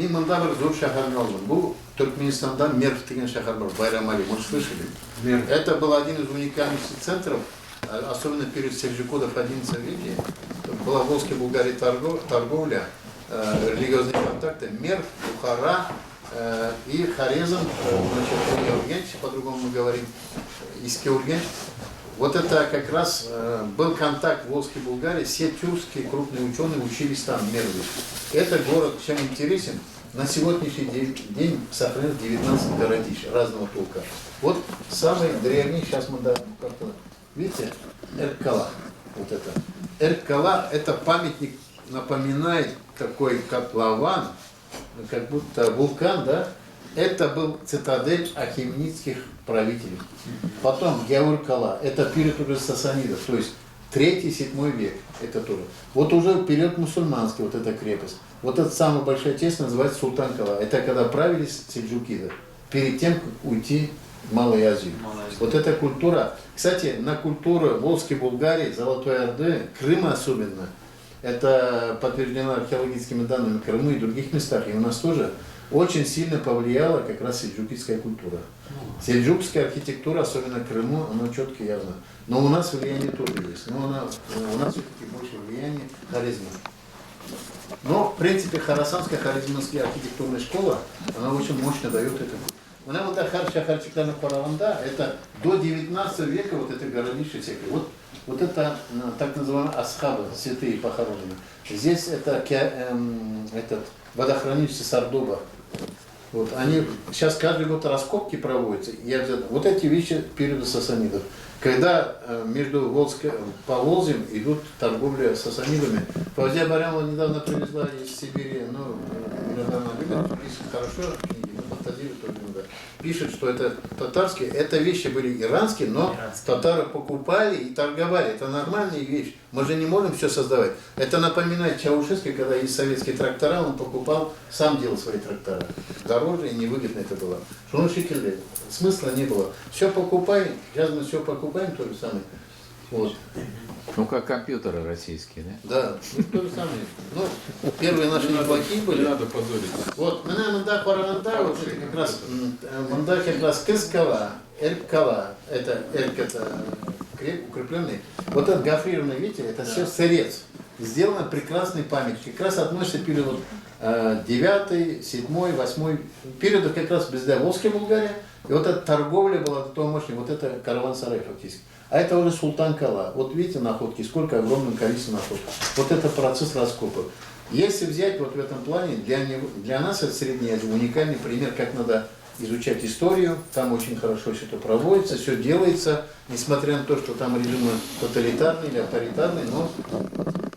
Мен мында бір зор шәһәрне алдым. Бұл Туркменистанда Мерв деген шәһәр бар, Байрамали, может слышали? Это был один из уникальных центров, особенно перед Сельджукидов в XI веке. Была в Волжской Булгарии торговля, религиозные контакты, Мерв, Бухара и Хорезм, значит, Ургенч, по-другому мы говорим, Иске-Ургенч. Вот это как раз был контакт в Волжской Булгарии, все тюркские крупные ученые учились там, в Мерве. Это город, чем интересен, на сегодняшний день сохранил 19 городищ разного толка. Вот самый древний, сейчас мы видите, Эркала, вот это. Эркала, это памятник, напоминает такой котлован, как будто вулкан, да? Это был цитадель ахеменидских правителей. Потом Геуркала, это период уже сасанидов, то есть 3-7 век, это тоже. Вот уже период мусульманский, вот эта крепость. Вот эта самая большая тесть называется Султан-Кала. Это когда правились сельджукиды, перед тем, как уйти в Малую Азию. Вот эта культура. Кстати, на культуру Волжской Булгарии, Золотой Орды, Крыма особенно, это подтверждено археологическими данными Крыма и других местах, и у нас тоже очень сильно повлияла как раз сельджукидская культура. Сельджукская архитектура, особенно в Крыму, она четко явна. Но у нас влияние тоже есть. Но у нас все-таки больше влияние Хорезма. Но, в принципе, Хорасанская хорезмская архитектурная школа, она очень мощно дает это. Она вот Шахарчиклана Параванда, это до 19 века вот это городище всякое. Вот это так называемые асхабы, святые похоронены. Здесь это этот водохранилище Сардоба. Вот, они, сейчас каждый год раскопки проводятся. Вот эти вещи периода сасанидов. Когда по Волжьям идут торговля с сасанидами. Фаузия Барямова недавно привезла из Сибири, недавно хорошо, пишет, что это татарские, это вещи были иранские, но татары покупали и торговали. Это нормальная вещь. Мы же не можем все создавать. Это напоминает Чаушевский, когда есть советские трактора, он покупал, сам делал свои трактора. Дороже и невыгодно это было. Что он шикель, смысла не было. Все покупаем, сейчас мы все покупаем, то же самое. Вот. Ну, как компьютеры российские, да? Да, то же самое. Ну, первые наши неплохие были. Не надо позорить. Вот, Манда Параванда, вот это как раз, Манда как раз Кыскала, Эркала, это укрепленный. Вот этот гофрированный, видите, это все сырец. Сделано прекрасный памятник. Как раз относится к периоду 9, 7, 8 периоду как раз без Волжской Булгарии. И вот эта торговля была до того мощной, вот это караван-сарай фактически. А это уже Султан-Кала. Вот видите находки, сколько огромное количество находок. Вот это процесс раскопа. Если взять вот в этом плане, для нас это Средняя Азия уникальный пример, как надо изучать историю. Там очень хорошо все это проводится, все делается, несмотря на то, что там режимы тоталитарные или авторитарные, но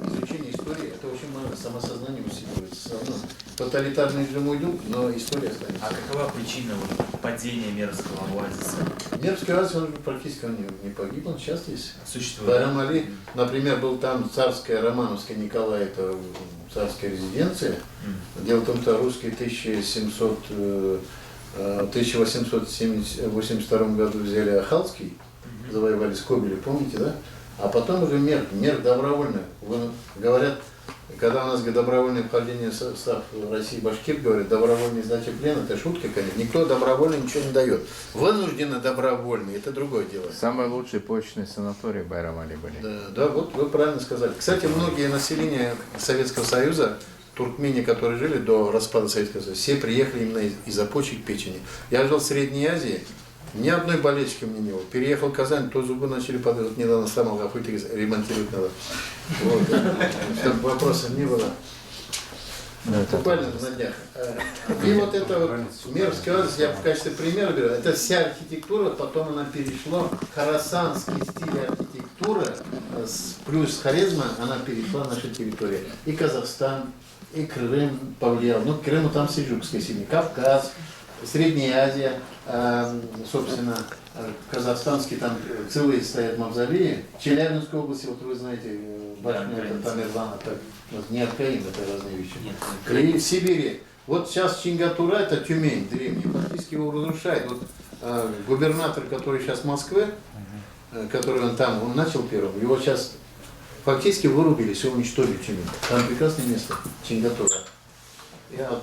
изучение истории это очень много, самосознание усиливается. Все равно тоталитарные режимы уйдут, но история останется. А какова причина падения Мервского оазиса? Мервский оазис, он практически не погиб, он сейчас здесь. Существует. Байрам-Али, например, был там царская, романовская Николай, это царская резиденция. Дело в том, что русские в 1882 году взяли Ахалский, завоевали Скобели, помните, да? А потом уже Мерв добровольно. Говорят, когда у нас добровольное вхождение в состав России, башкир говорит, добровольная сдача плена, это шутка, конечно. Никто добровольно ничего не дает. Вынужденно добровольно, это другое дело. Самые лучшие почечные санатории в Байрам-Али были. Да, вот вы правильно сказали. Кстати, многие населения Советского Союза, туркмены, которые жили до распада Советского Союза, все приехали именно из-за почек, печени. Я жил в Средней Азии, ни одной болельщики мне не было. Переехал в Казань, то зубы начали падать. Вот недавно сломал какой-то, ремонтировать надо. Вот, чтобы вопросов не было. Буквально на днях. И вот это вот Мервский оазис, я в качестве примера беру, это вся архитектура, потом она перешла, хорасанский стиль архитектуры, плюс Хорезма, она перешла в нашу территорию. И Казахстан, и Крым повлиял. Ну, к Крыму там сельджукская сильнее. Кавказ, Средняя Азия, собственно, казахстанские там целые стоят мавзолеи. В Челябинской области, вот вы знаете, башня Тамерлана, так, не Аркаим, это разные вещи. И в Сибири. Вот сейчас Чингатура, это Тюмень древний, фактически его разрушает. Вот губернатор, который сейчас в Москве, который он начал первым, его сейчас фактически вырубили, все уничтожили Тюмень. Там прекрасное место, Чингатура.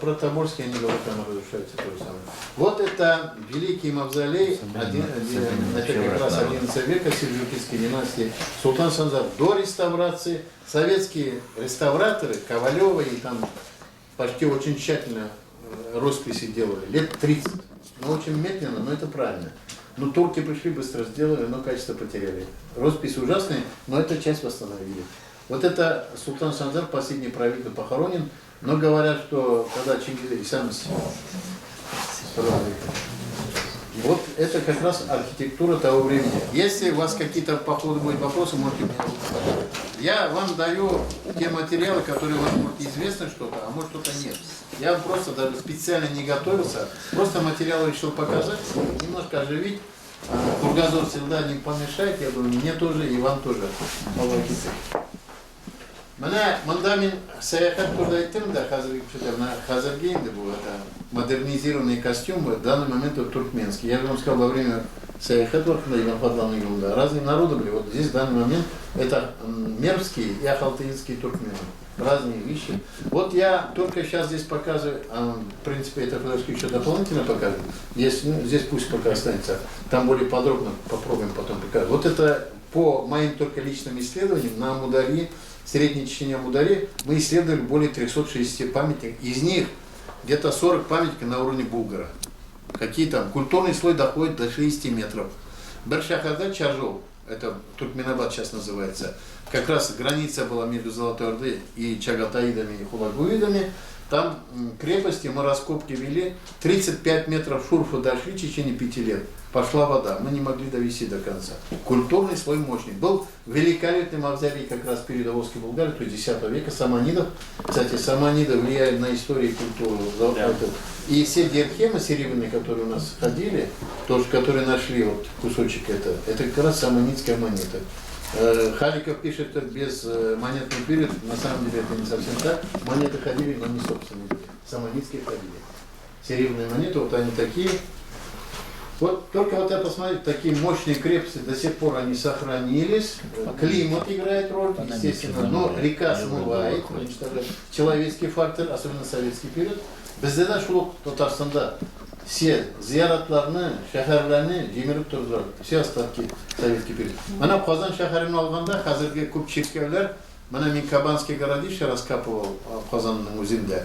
Про Тобольский они говорят, там разрушается то же самое. Вот это великий мавзолей, это как раз 11 века сельджукидской династии, Султан Санзар. До реставрации советские реставраторы, Ковалевы и там почти очень тщательно росписи делали, лет 30. Но очень медленно, но это правильно. Но турки пришли, быстро сделали, но качество потеряли. Росписи ужасные, но эту часть восстановили. Вот это Султан Санзар, последний правитель, похоронен. Но говорят, что когда Чингис Хан вот это как раз архитектура того времени. Если у вас какие-то по ходу будут вопросы, можете меня задать. Я вам даю те материалы, которые вам может известно что-то, а может что-то нет. Я вам просто даже специально не готовился, просто материалы решил показать, немножко оживить. Кругозор всегда не помешает, я думаю, мне тоже и вам тоже. Mana men sayohat turida aytdim-da, hozirgi endi bu модернизированный костюм в данный момент это туркменский. Я вам сказал, во время саяхат разные народы были. Вот здесь в данный момент это мервские и ахалтаинские туркмены. Разные вещи. Вот я только сейчас здесь показываю, в принципе, это фотографию еще дополнительно показываю. Здесь пусть пока останется. Там более подробно попробуем потом показать. Вот это по моим только личным исследованиям на Амудари, Средней Чечне Амудари, мы исследовали более 360 памятников. Из них где-то 40 памятников на уровне Булгара. Какие там? Культурный слой доходит до 60 метров. Бершахарда Чаржол, это Туркменабад сейчас называется, как раз граница была между Золотой Ордой и Чагатаидами и Хулагуидами. Там крепости, мы раскопки вели, 35 метров шурфа дошли в течение 5 лет. Пошла вода, мы не могли довести до конца. Культурный слой мощный. Был великолепный мавзолей как раз передовозской Булгарии, то есть 10 века, саманидов. Кстати, саманиды влияют на историю и культуру. Да. И все диархемы серебряные, которые у нас ходили, тоже, которые нашли вот кусочек это как раз саманидская монета. Халиков пишет, что без монетный период, на самом деле это не совсем так. Монеты ходили, но не собственные были. Саманидские ходили. Серебряные монеты, вот они такие. Вот только вот это посмотрите, такие мощные крепости, до сих пор они сохранились. Климат играет роль, естественно, но река смывает, уничтожает человеческий фактор, особенно советский период. Бізде шулық Татарстанда все зияратларны, шәһәрләрне җимереп тордылар. Все остатки советский период. Мына Казан шәһәрен алганда, хәзерге күп чиркәүләр, мына мин Кабанский городище раскапывал в Казанның үзендә.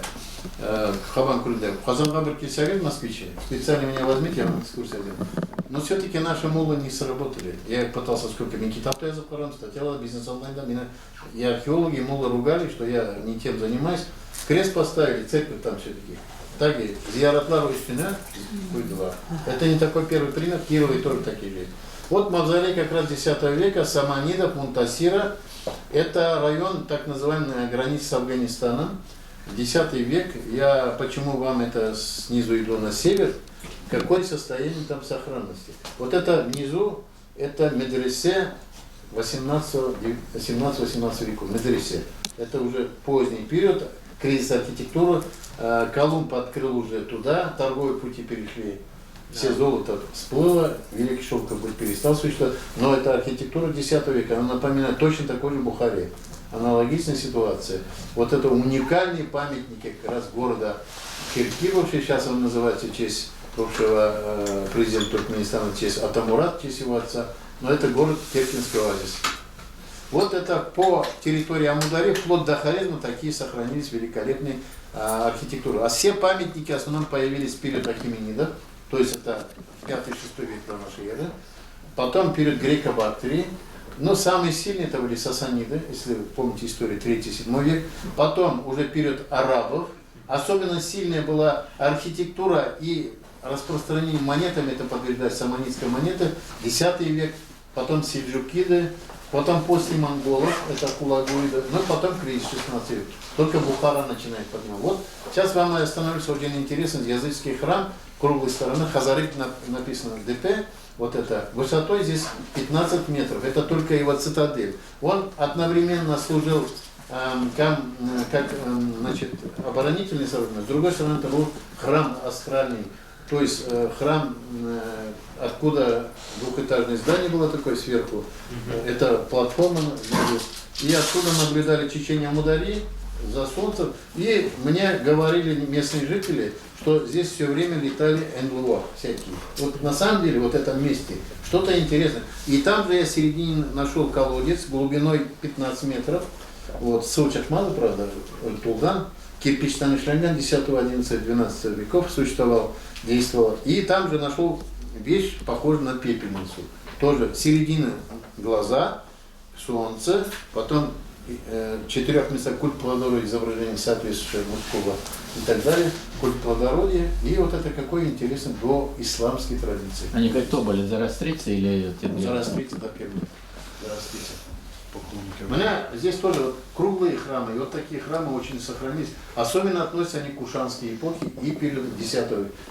Хабан күлендә. Казанга бер килсәгез, москвичи, специально меня возьмите, я вам экскурсию делаю. Но все-таки наши муллы не сработали. Я пытался сколько мен китапта язып карадым, статьялар, бизнес-онлайнда. Меня и археологи, и муллы ругали, что я не тем занимаюсь. Крест поставили, церковь там все-таки. Так и зияратлар üstüne куйдыла. Это не такой первый пример, Кировые тоже такие же. Вот мавзолей как раз 10 века, Саманидов, Мунтасира. Это район, так называемый, на границе с Афганистаном. 10 век. Я почему вам это снизу иду на север? Какое состояние там сохранности? Вот это внизу, это медресе 17-18 веков. Медресе. Это уже поздний период, кризис архитектуры. Колумб открыл уже туда, торговые пути перешли. Все золото всплыло, Великий Шелковый путь перестал существовать. Но это архитектура 10 века, она напоминает точно такой же Бухаре. Аналогичная ситуация. Вот это уникальные памятники как раз города Кирки, вообще сейчас он называется в честь бывшего президента Туркменистана, в честь Атамурат, в честь его отца. Но это город Керченский оазис. Вот это по территории Амудари, вплоть до Хорезма, такие сохранились великолепные архитектуры. А все памятники в основном появились в период Ахименидов, то есть это 5-6 век до нашей эры. Потом период Греко-Бактрии. Но самые сильные это были сасаниды, если вы помните историю 3-7 век. Потом уже период арабов. Особенно сильная была архитектура и распространение монетами, это подтверждает саманидская монета, 10 век. Потом сельджукиды. Потом после монголов, это Хулагуиды, ну потом кризис 16 век. Только Бухара начинает поднимать. Вот сейчас вам остановлюсь, очень интересный языческий храм, круглой стороны, Хазарик написано ДП, вот это, высотой здесь 15 метров, это только его цитадель. Он одновременно служил как значит, оборонительный сооружение, с другой стороны это был храм астральный. То есть храм, откуда двухэтажное здание было такое сверху, это платформа, и оттуда наблюдали Чечень Амудари, за солнцем. И мне говорили местные жители, что здесь все время летали НЛО всякие. Вот на самом деле, вот в этом месте, что-то интересное. И там же я в середине нашел колодец глубиной 15 метров. Вот, Сылчахмаза, правда, Тулган, кирпичный шлагбаум 10, 11, 12 веков существовал, действовал. И там же нашел вещь, похожую на пепельницу. Тоже середина глаза, солнце, потом в 4 местах культ плодородия, изображение соответствующего мужского и так далее, культ плодородия. И вот это какой интересный до исламской традиции. Они кто были, зороастрийцы или... Зороастрийцы, да, первые. Зороастрийцы. У меня здесь тоже вот круглые храмы, и вот такие храмы очень сохранились. Особенно относятся они к кушанской эпохе и периоду X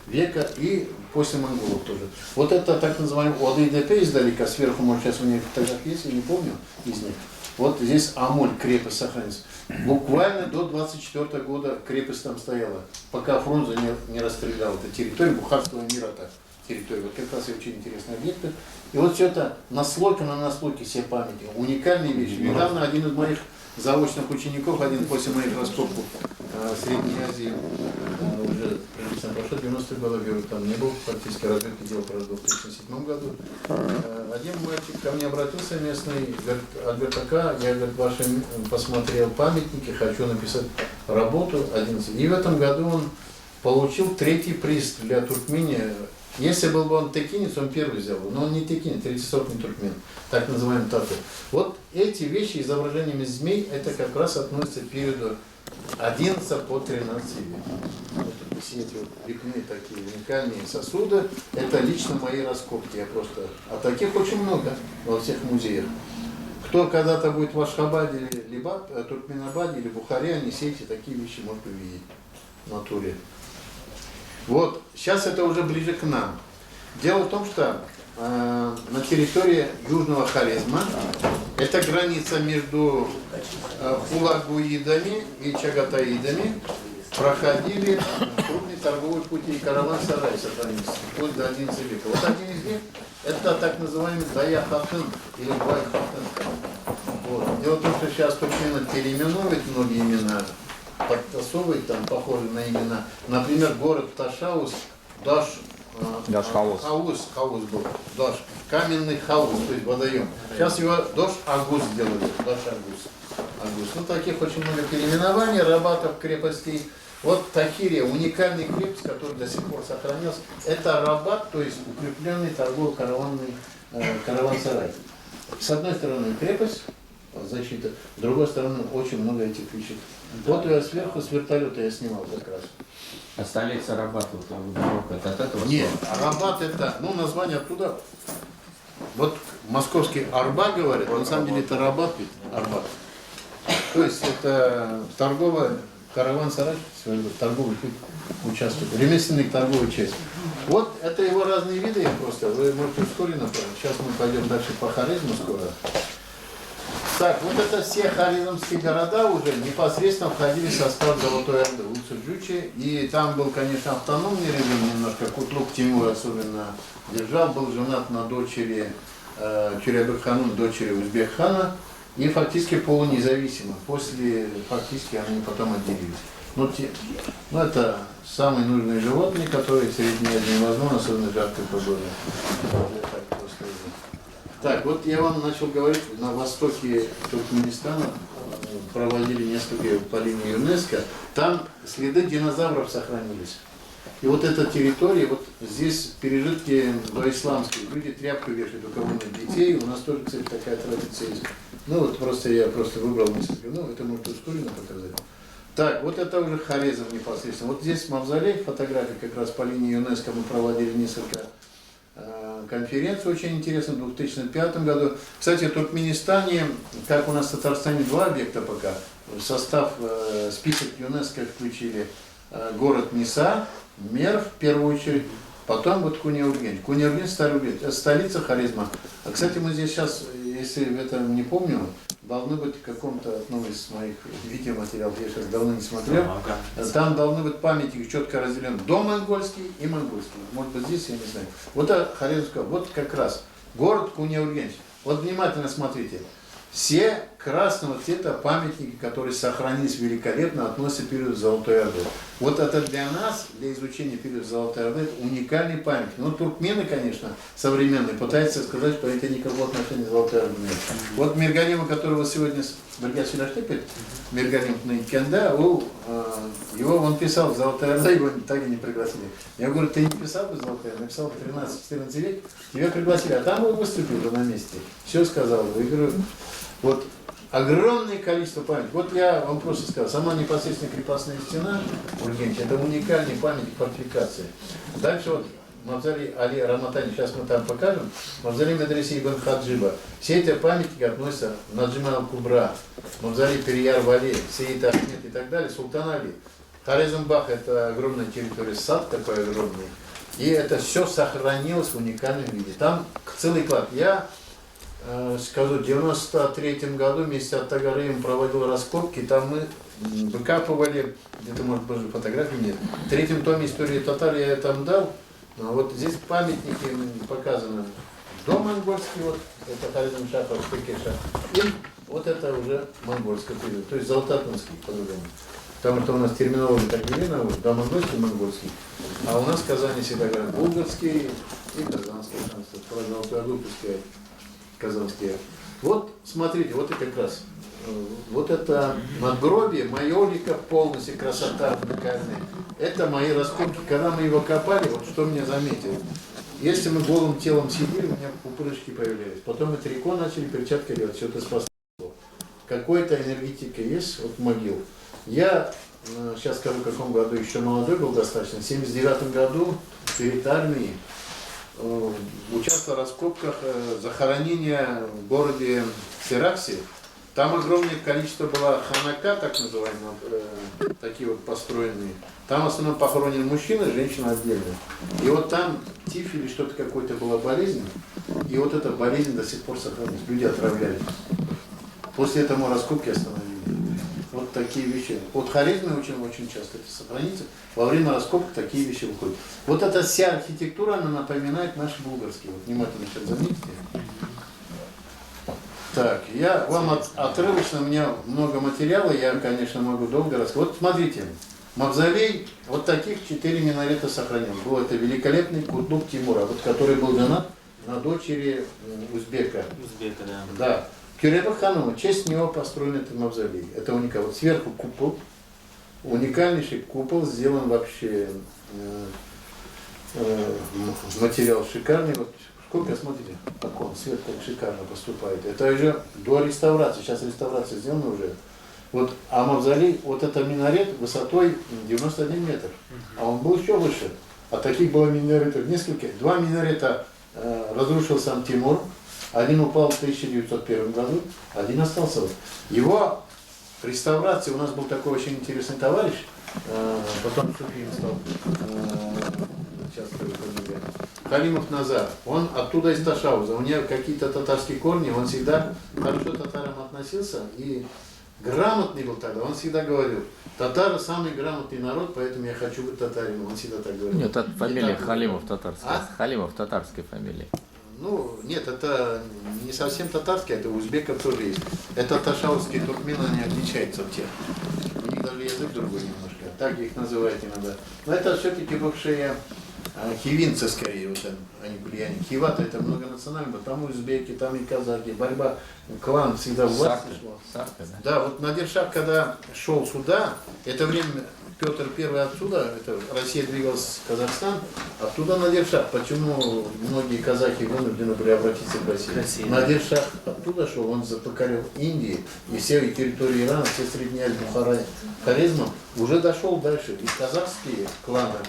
века, и после монголов тоже. Вот это так называемый ОДДП издалека, сверху, может, сейчас у них фотографии есть, я не помню из них. Вот здесь Амоль, крепость сохранится. Буквально до 24 года крепость там стояла, пока Фрунзе не расстрелял эту территорию Бухарского мира так. Территорию. Вот как раз и очень интересные объекты. И вот все это наслойка на наслойке все памяти. Уникальные вещи. Недавно один из моих заочных учеников, один после моих раскопок в Средней Азии, уже прошло 90-е годы, говорю, там не был практически разведки, делал в 2007 году. Один мальчик ко мне обратился местный, говорит, Альберт Ака, я, говорит, ваши посмотрел памятники, хочу написать работу 11. И в этом году он получил 3-й приз для Туркмении. Если был бы он текинец, он первый взял бы, но он не текинец, 3-сортный туркмен, так называемый тату. Вот эти вещи изображениями змей, это как раз относится к периоду 11 по 13 век. Вот все эти вот лепные такие уникальные сосуды, это лично мои раскопки, я просто... А таких очень много во всех музеях. Кто когда-то будет в Ашхабаде, либо Туркменабаде или Бухаре, они все эти такие вещи могут увидеть в натуре. Вот, сейчас это уже ближе к нам. Дело в том, что на территории Южного Хорезма, это граница между Хулагуидами и Чагатаидами, проходили крупные торговые пути и караван-сарай сохранился, вплоть до 11 века. Вот один из них, это так называемый Дая-Хатын или Бай-Хатын. Вот. Дело в том, что сейчас туркмены переименовывают многие имена, подтасовывать там похожие на имена. Например, город Ташаус, Хаус был, Даш, каменный хаус, то есть водоем. Сейчас его Дош-Агус делали, Дош-Агус. Ну, таких очень много переименований, рабатов, крепостей. Вот Тахирия, уникальный крепость, который до сих пор сохранился, это рабат, то есть укрепленный торгово-караванный караван-сарай. С одной стороны крепость, защита, с другой стороны очень много этих вещей. Вот я сверху с вертолета я снимал как раз. А столица Рабат, это от этого? Нет, Рабат это, ну название оттуда, вот московский Арба говорят, на самом деле это Рабат, ведь Арбат. То есть это торговый караван-сарай, торговый участок, ремесленный торговый часть. Вот это его разные виды, я просто, вы можете ускоренно направить. Сейчас мы пойдем дальше по Хорезму скоро. Так, вот это все хорезмские города уже непосредственно входили в состав Золотой Орды, Улсу-Джучи. И там был, конечно, автономный режим немножко, Кутлук Тимур особенно держал, был женат на дочери Тюрябек-ханум, дочери Узбек-хана, и фактически полунезависимо. После, фактически, они потом отделились. Ну, это самые нужные животные, которые в Средней Азии невозможно, особенно в жаркой погоде. Так, вот я вам начал говорить, на востоке Туркменистана проводили несколько по линии ЮНЕСКО, там следы динозавров сохранились. И вот эта территория, вот здесь пережитки доисламские, люди тряпку вешают, у кого нет детей, у нас тоже, кстати, такая традиция есть. Ну вот я просто выбрал несколько, ну это может ускоренно показать. Так, вот это уже Хорезм непосредственно. Вот здесь мавзолей, фотографии как раз по линии ЮНЕСКО мы проводили несколько конференцию очень интересную в 2005 году. Кстати, в Туркменистане, как у нас в Татарстане 2 объекта пока, в состав список ЮНЕСКО включили город Ниса, Мерв в первую очередь, потом вот Куни-Урген. Куни-Урген столица Хорезма. А, кстати, мы здесь сейчас, если это не помню, должны быть в каком-то одном из моих видеоматериалов, я сейчас давно не смотрел, там должны быть памятники четко разделены домонгольский и монгольский. Может быть здесь, я не знаю. Вот это Хорезмская, вот как раз город Куни-Урген. Вот внимательно смотрите. Все красного цвета памятники, которые сохранились великолепно, относятся к периоду Золотой Орды. Вот это для нас, для изучения периода Золотой Орды, это уникальный памятник. Ну, туркмены, конечно, современные, пытаются сказать, что это никакого отношения к Золотой Орде нет. Вот Миргалима, которого сегодня Бергас Филаштепет, Миргалим Кенда, его он писал в Золотой Орде, его так и не пригласили. Я говорю, ты не писал бы Золотой Орде, написал бы 13-14 век, тебя пригласили, а там он выступил уже на месте. Все сказал. Я говорю, вот огромное количество памятников. Вот я вам просто сказал, сама непосредственно крепостная стена в Ургенте, это уникальный памятник фортификации. Дальше вот Мавзолей Али Раматани, сейчас мы там покажем, Мавзолей Медреси Ибн Хаджиба. Все эти памятники относятся Наджима Аль-Кубра, Мавзолей Перияр Вали, Сеид Ахмед и так далее, Султан Али. Хорезмбах — это огромная территория, сад такой огромный. И это все сохранилось в уникальном виде. Там целый клад. Я скажу, в 93-м году вместе с Аттагареем проводил раскопки, там мы выкапывали, где-то, может быть, фотографий нет. В третьем томе истории татар я там дал, но вот здесь памятники показаны. Дом монгольский, вот, это Хорезм Шахов, Пекеша, и вот это уже монгольский период, то есть золототонский, по-другому. Потому что у нас терминология так велена, вот, да, монгольский, а у нас в Казани всегда говорят булгарский и казанский, про Золотую Орду пускай. Казанские. Вот, смотрите, вот это как раз, вот это надгробие, майолика полностью, красота уникальная. Это мои раскопки. Когда мы его копали, вот что меня заметил. Если мы голым телом сидели, у меня пупырышки появлялись. Потом мы трико начали, перчатки делать, все это спасло. Какая-то энергетика есть от могил. Я сейчас скажу, в каком году еще молодой был достаточно. В 79 году перед армией участвовал в раскопках захоронения в городе Сиракси. Там огромное количество было ханака, так называемые, такие вот построенные. Там в основном похоронены мужчины, женщины отдельно. И вот там тиф или что-то какое-то была болезнь, и вот эта болезнь до сих пор сохранилась. Люди отравлялись. После этого раскопки остановили. Вот такие вещи. Вот Хорезме очень часто это сохранится. Во время раскопок такие вещи выходят. Вот эта вся архитектура, она напоминает наш булгарский. Вот внимательно сейчас заметьте. Так, я вам отрывочно, у меня много материала, я, конечно, могу долго рассказать. Вот смотрите, мавзолей, вот таких 4 минарета сохранен. Был это великолепный Кутлук Тимура, вот, который был женат на дочери узбека. Узбека, да. Да. Кюребек Ханума, в честь него построен этот мавзолей. Это уникально. Вот сверху купол, уникальнейший купол, сделан вообще материал шикарный. Вот сколько, смотрите, как он, свет как шикарно поступает. Это уже до реставрации, сейчас реставрация сделана уже. Вот, а мавзолей, вот это минарет высотой 91 метр, а он был еще выше. А таких было минаретов несколько. 2 минарета разрушил сам Тимур. Один упал в 1901 году, один остался. Его реставрация, у нас был такой очень интересный товарищ, потом суфием стал, сейчас фамилия, Халимов Назар. Он оттуда из Ташауза, у него какие-то татарские корни, он всегда хорошо к татарам относился и грамотный был тогда. Он всегда говорил, татары самый грамотный народ, поэтому я хочу быть татарином. Он всегда так говорил. Нет, это фамилия Халимов татарская. А? Халимов татарской фамилии. Ну, нет, это не совсем татарский, это узбеков тоже есть. Это ташаузские туркмены, они отличаются от тех. У них даже язык другой немножко, так их называют иногда. Но это все-таки бывшие хивинцы скорее, вот они влияние. Хивата это многонационально, там узбеки, там и казахи, борьба, клан всегда в власти шло. Сарка, да? Да, вот Надир-Шах, когда шел сюда, это время Петр I отсюда, это Россия двигалась в Казахстан, оттуда Надир-Шах. Почему многие казахи вынуждены были обратиться к России? Надир-Шах оттуда шел, он покорил Индию и все территории Ирана, все Средняя Бухара, Хорезма, уже дошел дальше. И казахские кланы,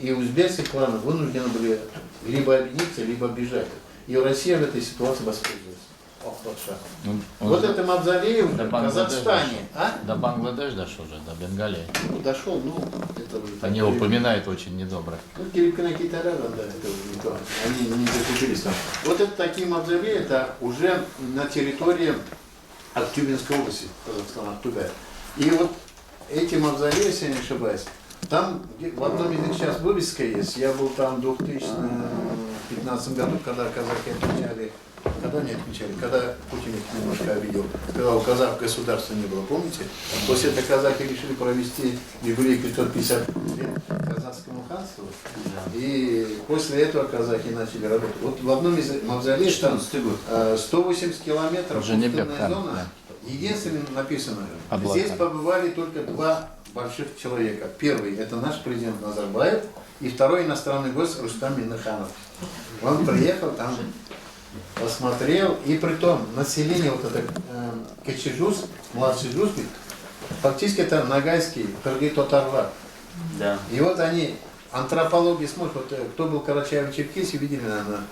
и узбекские кланы вынуждены были либо объединиться, либо бежать. И Россия в этой ситуации воспользовалась. Вот это мавзолей в Казахстане. До Бангладеш дошел уже, до Бенгалии. Ну, дошел, ну, это уже... Они упоминают очень недобро. Ну, Кириканакитара, да, это уже не то. Они не закрепились там. Вот это такие мавзолеи, это уже на территории Актюбинской области, Казахстана, Актубе. И вот эти мавзолеи, если я не ошибаюсь, там в одном из них сейчас вывеска есть. Я был там в 2015 году, когда казахи отмечали, когда они отмечали? Когда Путин их немножко обидел, когда у казахов государства не было, помните? После этого казахи решили провести юбилей 550 лет казахскому ханству, и после этого казахи начали работать. Вот в одном из мавзолеев там 180 километров пустынная зона. Единственное написано, здесь побывали только два больших человека. Первый — это наш президент Назарбаев, и второй иностранный гость Рустам Минниханов. Он приехал там, посмотрел, и при том население, вот это Кечежус, младший Жуспик, фактически это нагайский, кыргыз-татарлар. Да. И вот они, антропология смотрят, вот кто был в Карачаево-Черкесии, видели, наверное,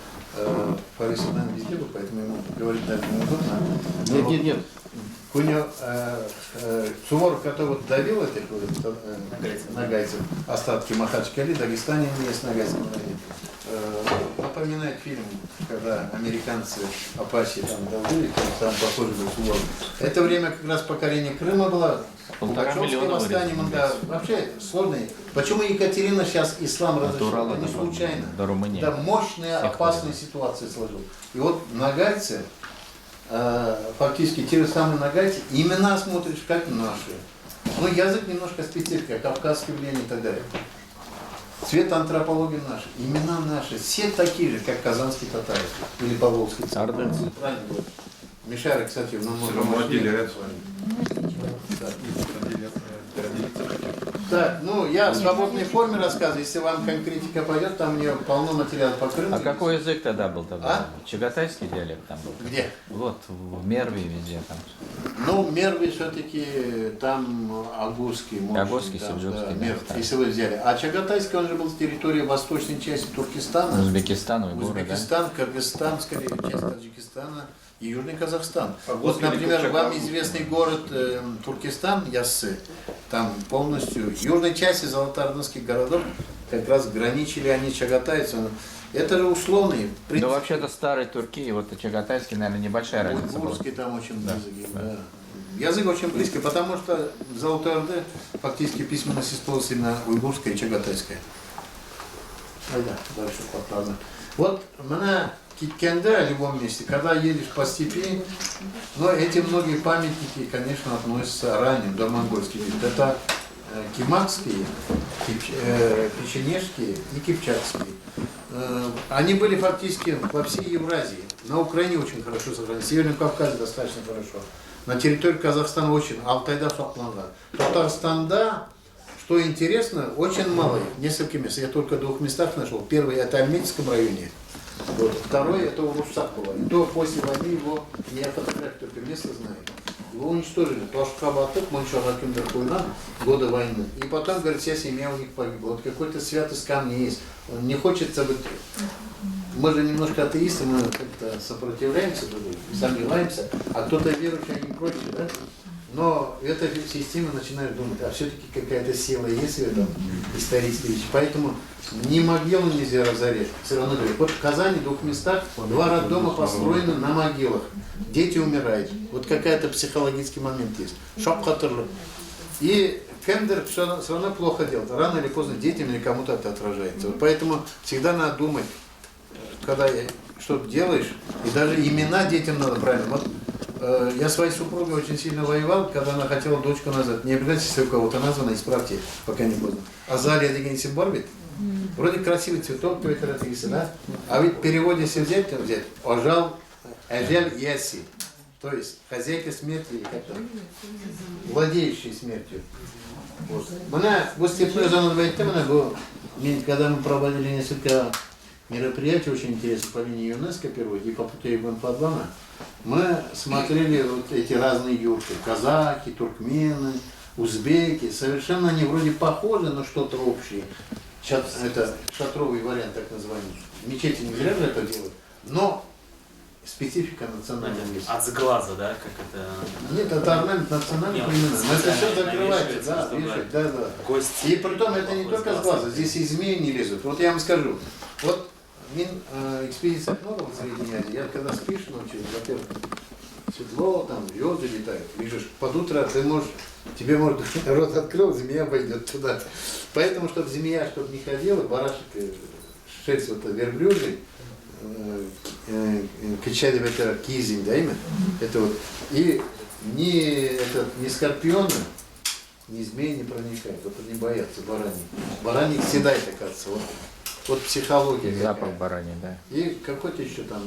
Фарис Иванович везде был, поэтому ему говорить даже неудобно. Нет. Кунё Суворов, который вот давил этих нагайцев, остатки Махачкалы, в Дагестане есть нагайцы. Напоминает фильм, когда американцы Апачи там давили, там похоже был Суворов. Это время как раз покорения Крыма было, Пугачевское восстание, да, вообще сложное. Почему Екатерина сейчас ислам разрешила? Не случайно. Да, мощная, опасная ситуация сложилась. И вот нагайцы, фактически те же самые нагайцы, имена смотришь как наши. Ну, язык немножко специфика, кавказское влияние и так далее. Цвет антропологии наши, имена наши, все такие же, как казанские татары или поволжские татары. Правильно говорю. Мишарик, кстати, в намного отделяет с вами. Так, ну я в свободной форме рассказываю, если вам конкретика пойдет, там мне полно материала по Крыму. А какой язык тогда был тогда? Чагатайский диалект там был? Где? Вот, в Мерве везде там. Ну, Мерве все-таки там Агурский, Агурский, там, Сельджукский, да, да. если вы взяли. А Чагатайский, он же был с территории восточной части Туркестана. Узбекистан, уйгуры, Узбекистан, да? Кыргызстан, скорее, часть Таджикистана и Южный Казахстан. Вот, например, вам известный город Туркестан, Яссы, там полностью, в южной части золотоордынских городов как раз граничили они чагатайцами. Это же условные. Ну, вообще-то старый турки, вот чагатайский, наверное, небольшая разница была. Уйгурский там очень близкий, да. Язык очень близкий, потому что в Золотой Орде фактически письменность использовалась именно уйгурская и чагатайская. Дальше попробуем. Вот меня Киткенде в любом месте, когда едешь по степи, но эти многие памятники, конечно, относятся ранее, до монгольских. Это кимакские, печенежские и кипчакские. Они были фактически во всей Евразии. На Украине очень хорошо сохранились, в Северном Кавказе достаточно хорошо. На территории Казахстана очень, Алтайда, Шотланда. Татарстанда, что интересно, очень мало, несколько мест. Я только в 2 местах нашел. Первый — это в Альметьевском районе. Вот. Второй — это у Рушсакова. И то после войны его, я фотографию только место знаю, его уничтожили. Пашкабатык, Моншагакимдеркуйна, года войны. И потом, говорит, вся семья у них погибла. Вот какой-то святость камня есть. Не хочется быть... Мы же немножко атеисты, мы как-то сопротивляемся, сомневаемся, а кто-то верующий, они прочее, да? Но в этой системе начинаешь думать, а все-таки какая-то сила есть в этом исторической вещи. Поэтому ни могилу нельзя разорять. Все равно говорят, вот в Казани, в 2 местах, 2 роддома построены на могилах. Дети умирают. Вот какая-то психологический момент есть. Шок хатырлы. И Кендер все равно плохо делает. Рано или поздно детям или кому-то это отражается. Вот поэтому всегда надо думать, когда что-то делаешь, и даже имена детям надо правильно. Вот я своей супругой очень сильно воевал, когда она хотела дочку назвать. Не обязательно, если у кого-то названо, исправьте, пока не поздно. Азалия Дегенси Барбит. Вроде красивый цветок, да? А ведь в переводе, если взять, то взять Ожал Эжель Яси. То есть хозяйка смерти, или как-то владеющий смертью. Вот. Когда мы проводили несколько мероприятий очень интересных по линии ЮНЕСКО первой и по пути Ибн-Фадлана, мы смотрели вот эти разные юрты, казахи, туркмены, узбеки, совершенно они вроде похожи, но что-то общее. Это шатровый вариант, так называемый. Мечети не зря же это делают, но специфика национальная есть. От сглаза, да, как это? Нет, это орнамент национальных племен. Но это все закрывается, да, вешать, да. И притом это не только с глаза, здесь и змеи не лезут. Вот я вам скажу, вот экспедиция Кнорова в Средней Азии, я когда спишь ночью, во-первых, светло, там звезды летают, видишь, под утро ты можешь, тебе может рот открыл, змея пойдет туда. Поэтому, чтобы змея, чтобы не ходила, барашек, шерсть вот верблюжий, кричали ветер кизин, да, именно? Это вот. И ни скорпионы, ни змеи не проникают, вот не боятся барани. Барани съедает, оказывается. Вот психология. Запах какая. барани, да. И какой-то еще там.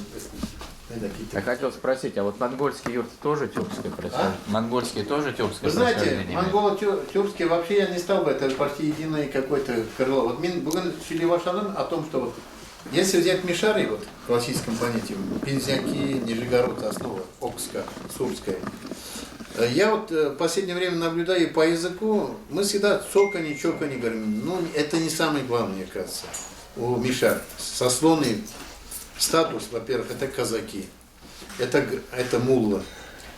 Я хотел спросить, а вот монгольские юрты тоже тюркское происхождение? Монгольские тоже тюркское Вы знаете, происхождение? монголо-тюркские вообще я не стал бы, это же почти единое какое-то крыло. Вот бүгін Шилевашаным о том, что вот если взять Мишари, вот в классическом понятии, Пензяки, Нижегород, основа, Окска, Сурская. Я вот в последнее время наблюдаю по языку, мы всегда цоканье, чоканье говорим, ну это не самое главное, мне кажется, у Мишар. Сословный статус, во-первых, это казаки, это мулла,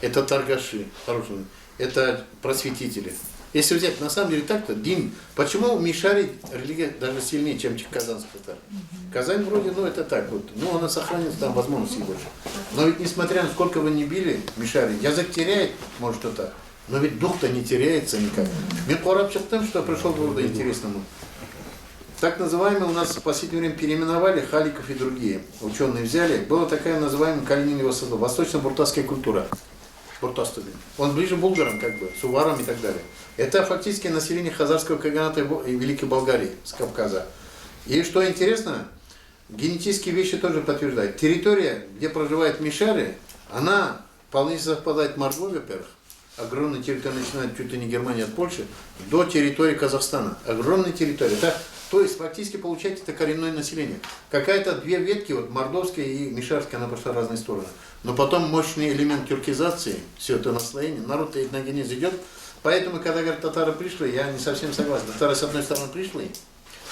это торгаши, хорошие, это просветители. Если взять, на самом деле так-то, дин, почему в Мишаре религия даже сильнее, чем казанский татар? Казань вроде, ну это так вот, ну она сохранится, там возможностей больше. Но ведь несмотря на сколько вы не били Мишаре, язык теряет, может что-то, но ведь дух-то не теряется никак. Мне корабчик тем, что пришел к выводу интересному. Так называемые у нас в последнее время переименовали Халиков и другие. Ученые взяли, была такая называемая Калинин его создал, восточно-буртасская культура. Буртастуби. Он ближе к булгарам, как бы, с уваром и так далее. Это фактически население Хазарского каганата и Великой Болгарии, с Кавказа. И что интересно, генетические вещи тоже подтверждают. Территория, где проживает Мишари, она вполне совпадает с Мордовией, во-первых. Огромная территория, начинает чуть ли не Германия от Польши, до территории Казахстана. Огромная территория. То есть фактически получаете это коренное население. Какая-то две ветки, вот мордовская и мишарская, она пошла в разные стороны. Но потом мощный элемент тюркизации, все это наслоение, народ на генез идет. Поэтому, когда говорят, татары пришли, я не совсем согласен. Татары с одной стороны пришли,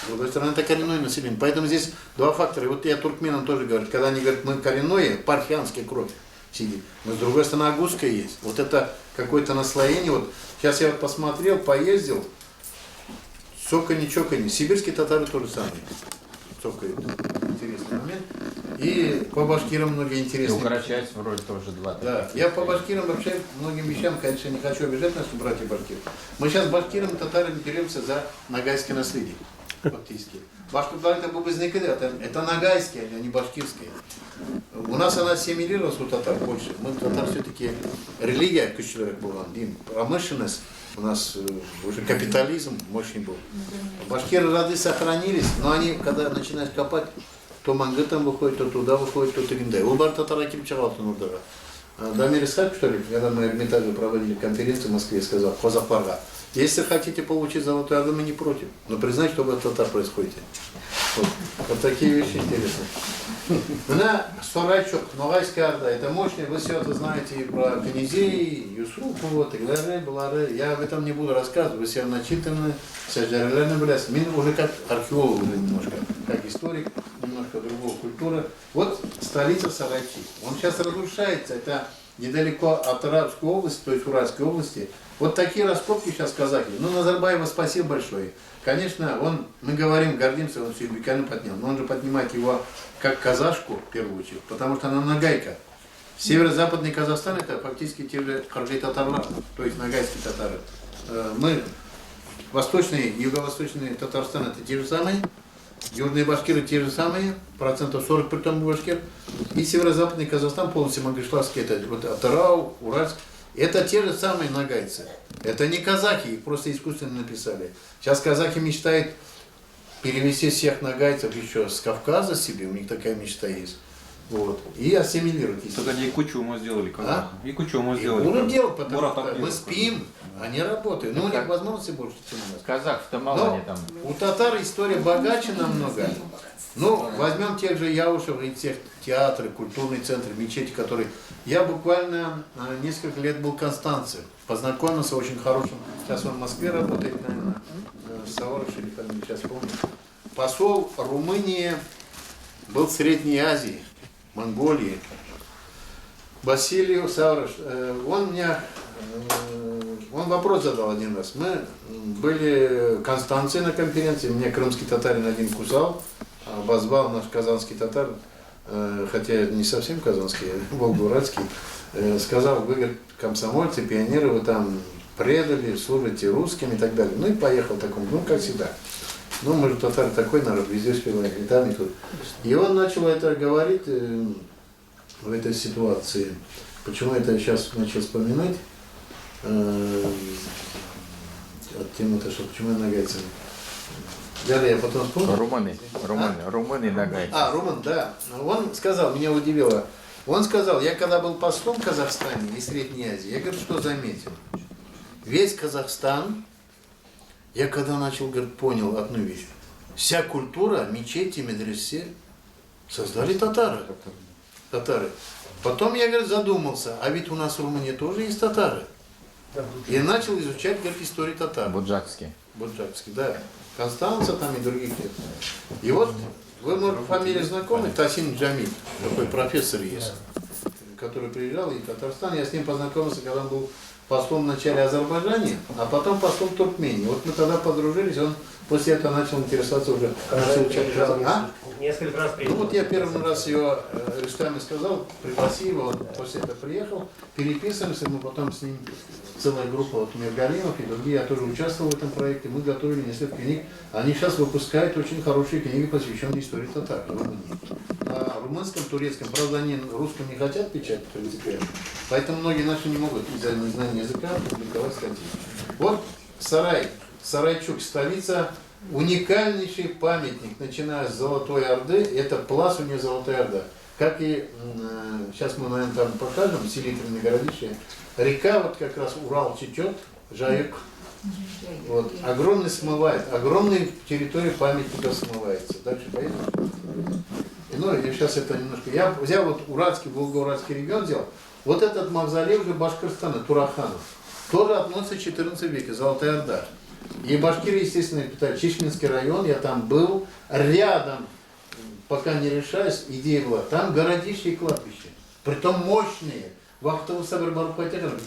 с другой стороны это коренное население. Поэтому здесь два фактора. И вот я туркменам тоже говорю, когда они говорят, мы коренное, пархианская кровь сидит. Но с другой стороны агузская есть. Вот это какое-то наслоение. Вот сейчас я вот посмотрел, поездил. Цоканье-чоканье. Сибирские татары тоже самые. Цокают. Интересный момент. И по башкирам многие интересные. И у карачаевцев вроде тоже два. Да. Я по башкирам вообще многим вещам, конечно, не хочу обижать наших братьев башкир. Мы сейчас башкирам и татарам деремся за нагайское наследие. Фактически. Башкиртар это бубызники, это нагайские, а не башкирские. У нас она ассимилировалась у татар больше. Мы татар все-таки религия, человек был, промышленность. У нас уже капитализм мощный был. Башкиры роды сохранились, но они, когда начинают копать, то Манга там выходит, то туда выходит, то Тыгындай. Улбар татара кимчалатын урдара. Дамир Исхак, что ли, когда мы в Эрмитаже проводили конференцию в Москве, сказал, Хозапарга, если хотите получить Золотой Орду, мы не против, но признать, что вы от татар происходите. Вот такие вещи интересные. Она Сорайчук, Ногайская Орда, это мощная, вы все это знаете и про князей, Юсупова, Теглары, Балары. Я об этом не буду рассказывать, вы все начитаны, сожжарелерны, блядь. Меня уже как археолог уже немножко, как историк, немножко другого культуры. Вот столица Сарайчи. Он сейчас разрушается, это недалеко от Арабской области, то есть Уральской области. Вот такие раскопки сейчас казахи. Ну, Назарбаева спасибо большое. Конечно, мы говорим, гордимся, он все Беканы поднял, но он же поднимает его как казашку, в первую очередь, потому что она нагайка. Северо-западный Казахстан это фактически те же харджи-татарлар, то есть нагайские татары. Мы, восточный, юго-восточный Татарстан это те же самые, южные башкиры те же самые, процентов 40 при том башкир, и северо-западный Казахстан полностью Мангышлавский, это вот Атырау, Уральск. Это те же самые нагайцы. Это не казахи, их просто искусственно написали. Сейчас казахи мечтают перевести всех нагайцев еще с Кавказа себе, у них такая мечта есть. Вот. И ассимилировать. Так они и Кучуму сделали, казахи. И Кучуму И сделали. будут делать, потому Мурат что Ахмедов. мы спим, они работают. Но у них возможности больше, чем у нас. Казах-то мало Но они там. у татар история богаче намного. Ну, возьмем тех же Яушев и тех театры, культурные центры, мечети, которые... Я буквально несколько лет был в Констанции, познакомился очень хорошим, сейчас он в Москве работает, наверное, Саварыш или фамилия, сейчас помню. Посол Румынии был в Средней Азии, Монголии. Василий Саварыш, он вопрос задал один раз. Мы были в Констанции на конференции, меня крымский татарин один кусал, обозвал наш казанский татар, хотя не совсем казанский, волгоградский, сказал, вы, говорит, комсомольцы, пионеры, вы там предали, служите русским и так далее. Ну и поехал таком, ну как всегда. Ну мы же татары такой народ, везде шпилами, и там и тут. И он начал это говорить, в этой ситуации. Почему это я сейчас начал вспоминать? От темы-то, что почему я нагайцами? Далее я потом вспомнил. Румыны нагайцы. Румын, да. Он сказал, меня удивило. Он сказал, я когда был послом в Казахстане и Средней Азии, я, говорю, что заметил? Весь Казахстан, я когда начал, говорит, понял одну вещь. Вся культура, мечети, медресе создали татары. Потом я, говорит, задумался, а ведь у нас в Румынии тоже есть татары. И начал изучать, говорит, историю татар. Буджакский, да. Констанца там и других нет. И вот, вы, может, фамилия знакомы, Тасин Джамиль, такой профессор есть, который приезжал из Татарстана. Я с ним познакомился, когда он был послом в начале Азербайджане, а потом послом в Туркмении. Вот мы тогда подружились, он после этого начал интересоваться уже. Несколько раз приехал. Ну вот я первый раз его Рустаме сказал, пригласи его, он после этого приехал, переписываемся, мы потом с ним, целая группа, вот Миргалимов и другие, я тоже участвовал в этом проекте, мы готовили несколько книг. Они сейчас выпускают очень хорошие книги, посвященные истории татар в Румынии. На румынском, турецком, правда, они русском не хотят печатать принципиально, поэтому многие наши не могут из-за незнания языка публиковать статьи. Вот Сарайчук, столица. Уникальнейший памятник, начиная с Золотой Орды, это Плас у нее Золотая Орда. Как и, сейчас мы, наверное, там покажем, селительное городище, река вот как раз Урал течет, Жайык, вот, огромный смывает, огромные территории памятников смывается. Дальше поедем. Ну, и сейчас это немножко, я взял вот Уральский, Волго-Уральский регион взял, вот этот мавзолей уже Башкортостана, Тураханов, тоже относится к 14 веке, Золотая Орда. И башкиры, естественно, питают Чишминский район, я там был, рядом, пока не решаюсь, идея была, там городище и кладбище, притом мощные,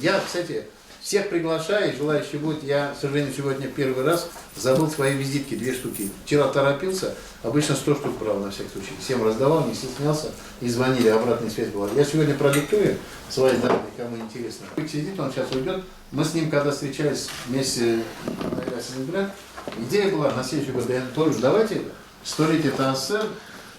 я, кстати, всех приглашаю, желающие будет, я, к сожалению, сегодня первый раз забыл свои визитки, 2 штуки, вчера торопился, обычно 100 штук брал на всякий случай, всем раздавал, не стеснялся, и звонили, обратная связь была. Я сегодня продиктую свои данные, кому интересно. Сидит, он сейчас уйдет. Мы с ним, когда встречались вместе на Сенеград, идея была на следующий год, я тоже давайте 100-летие ТАССР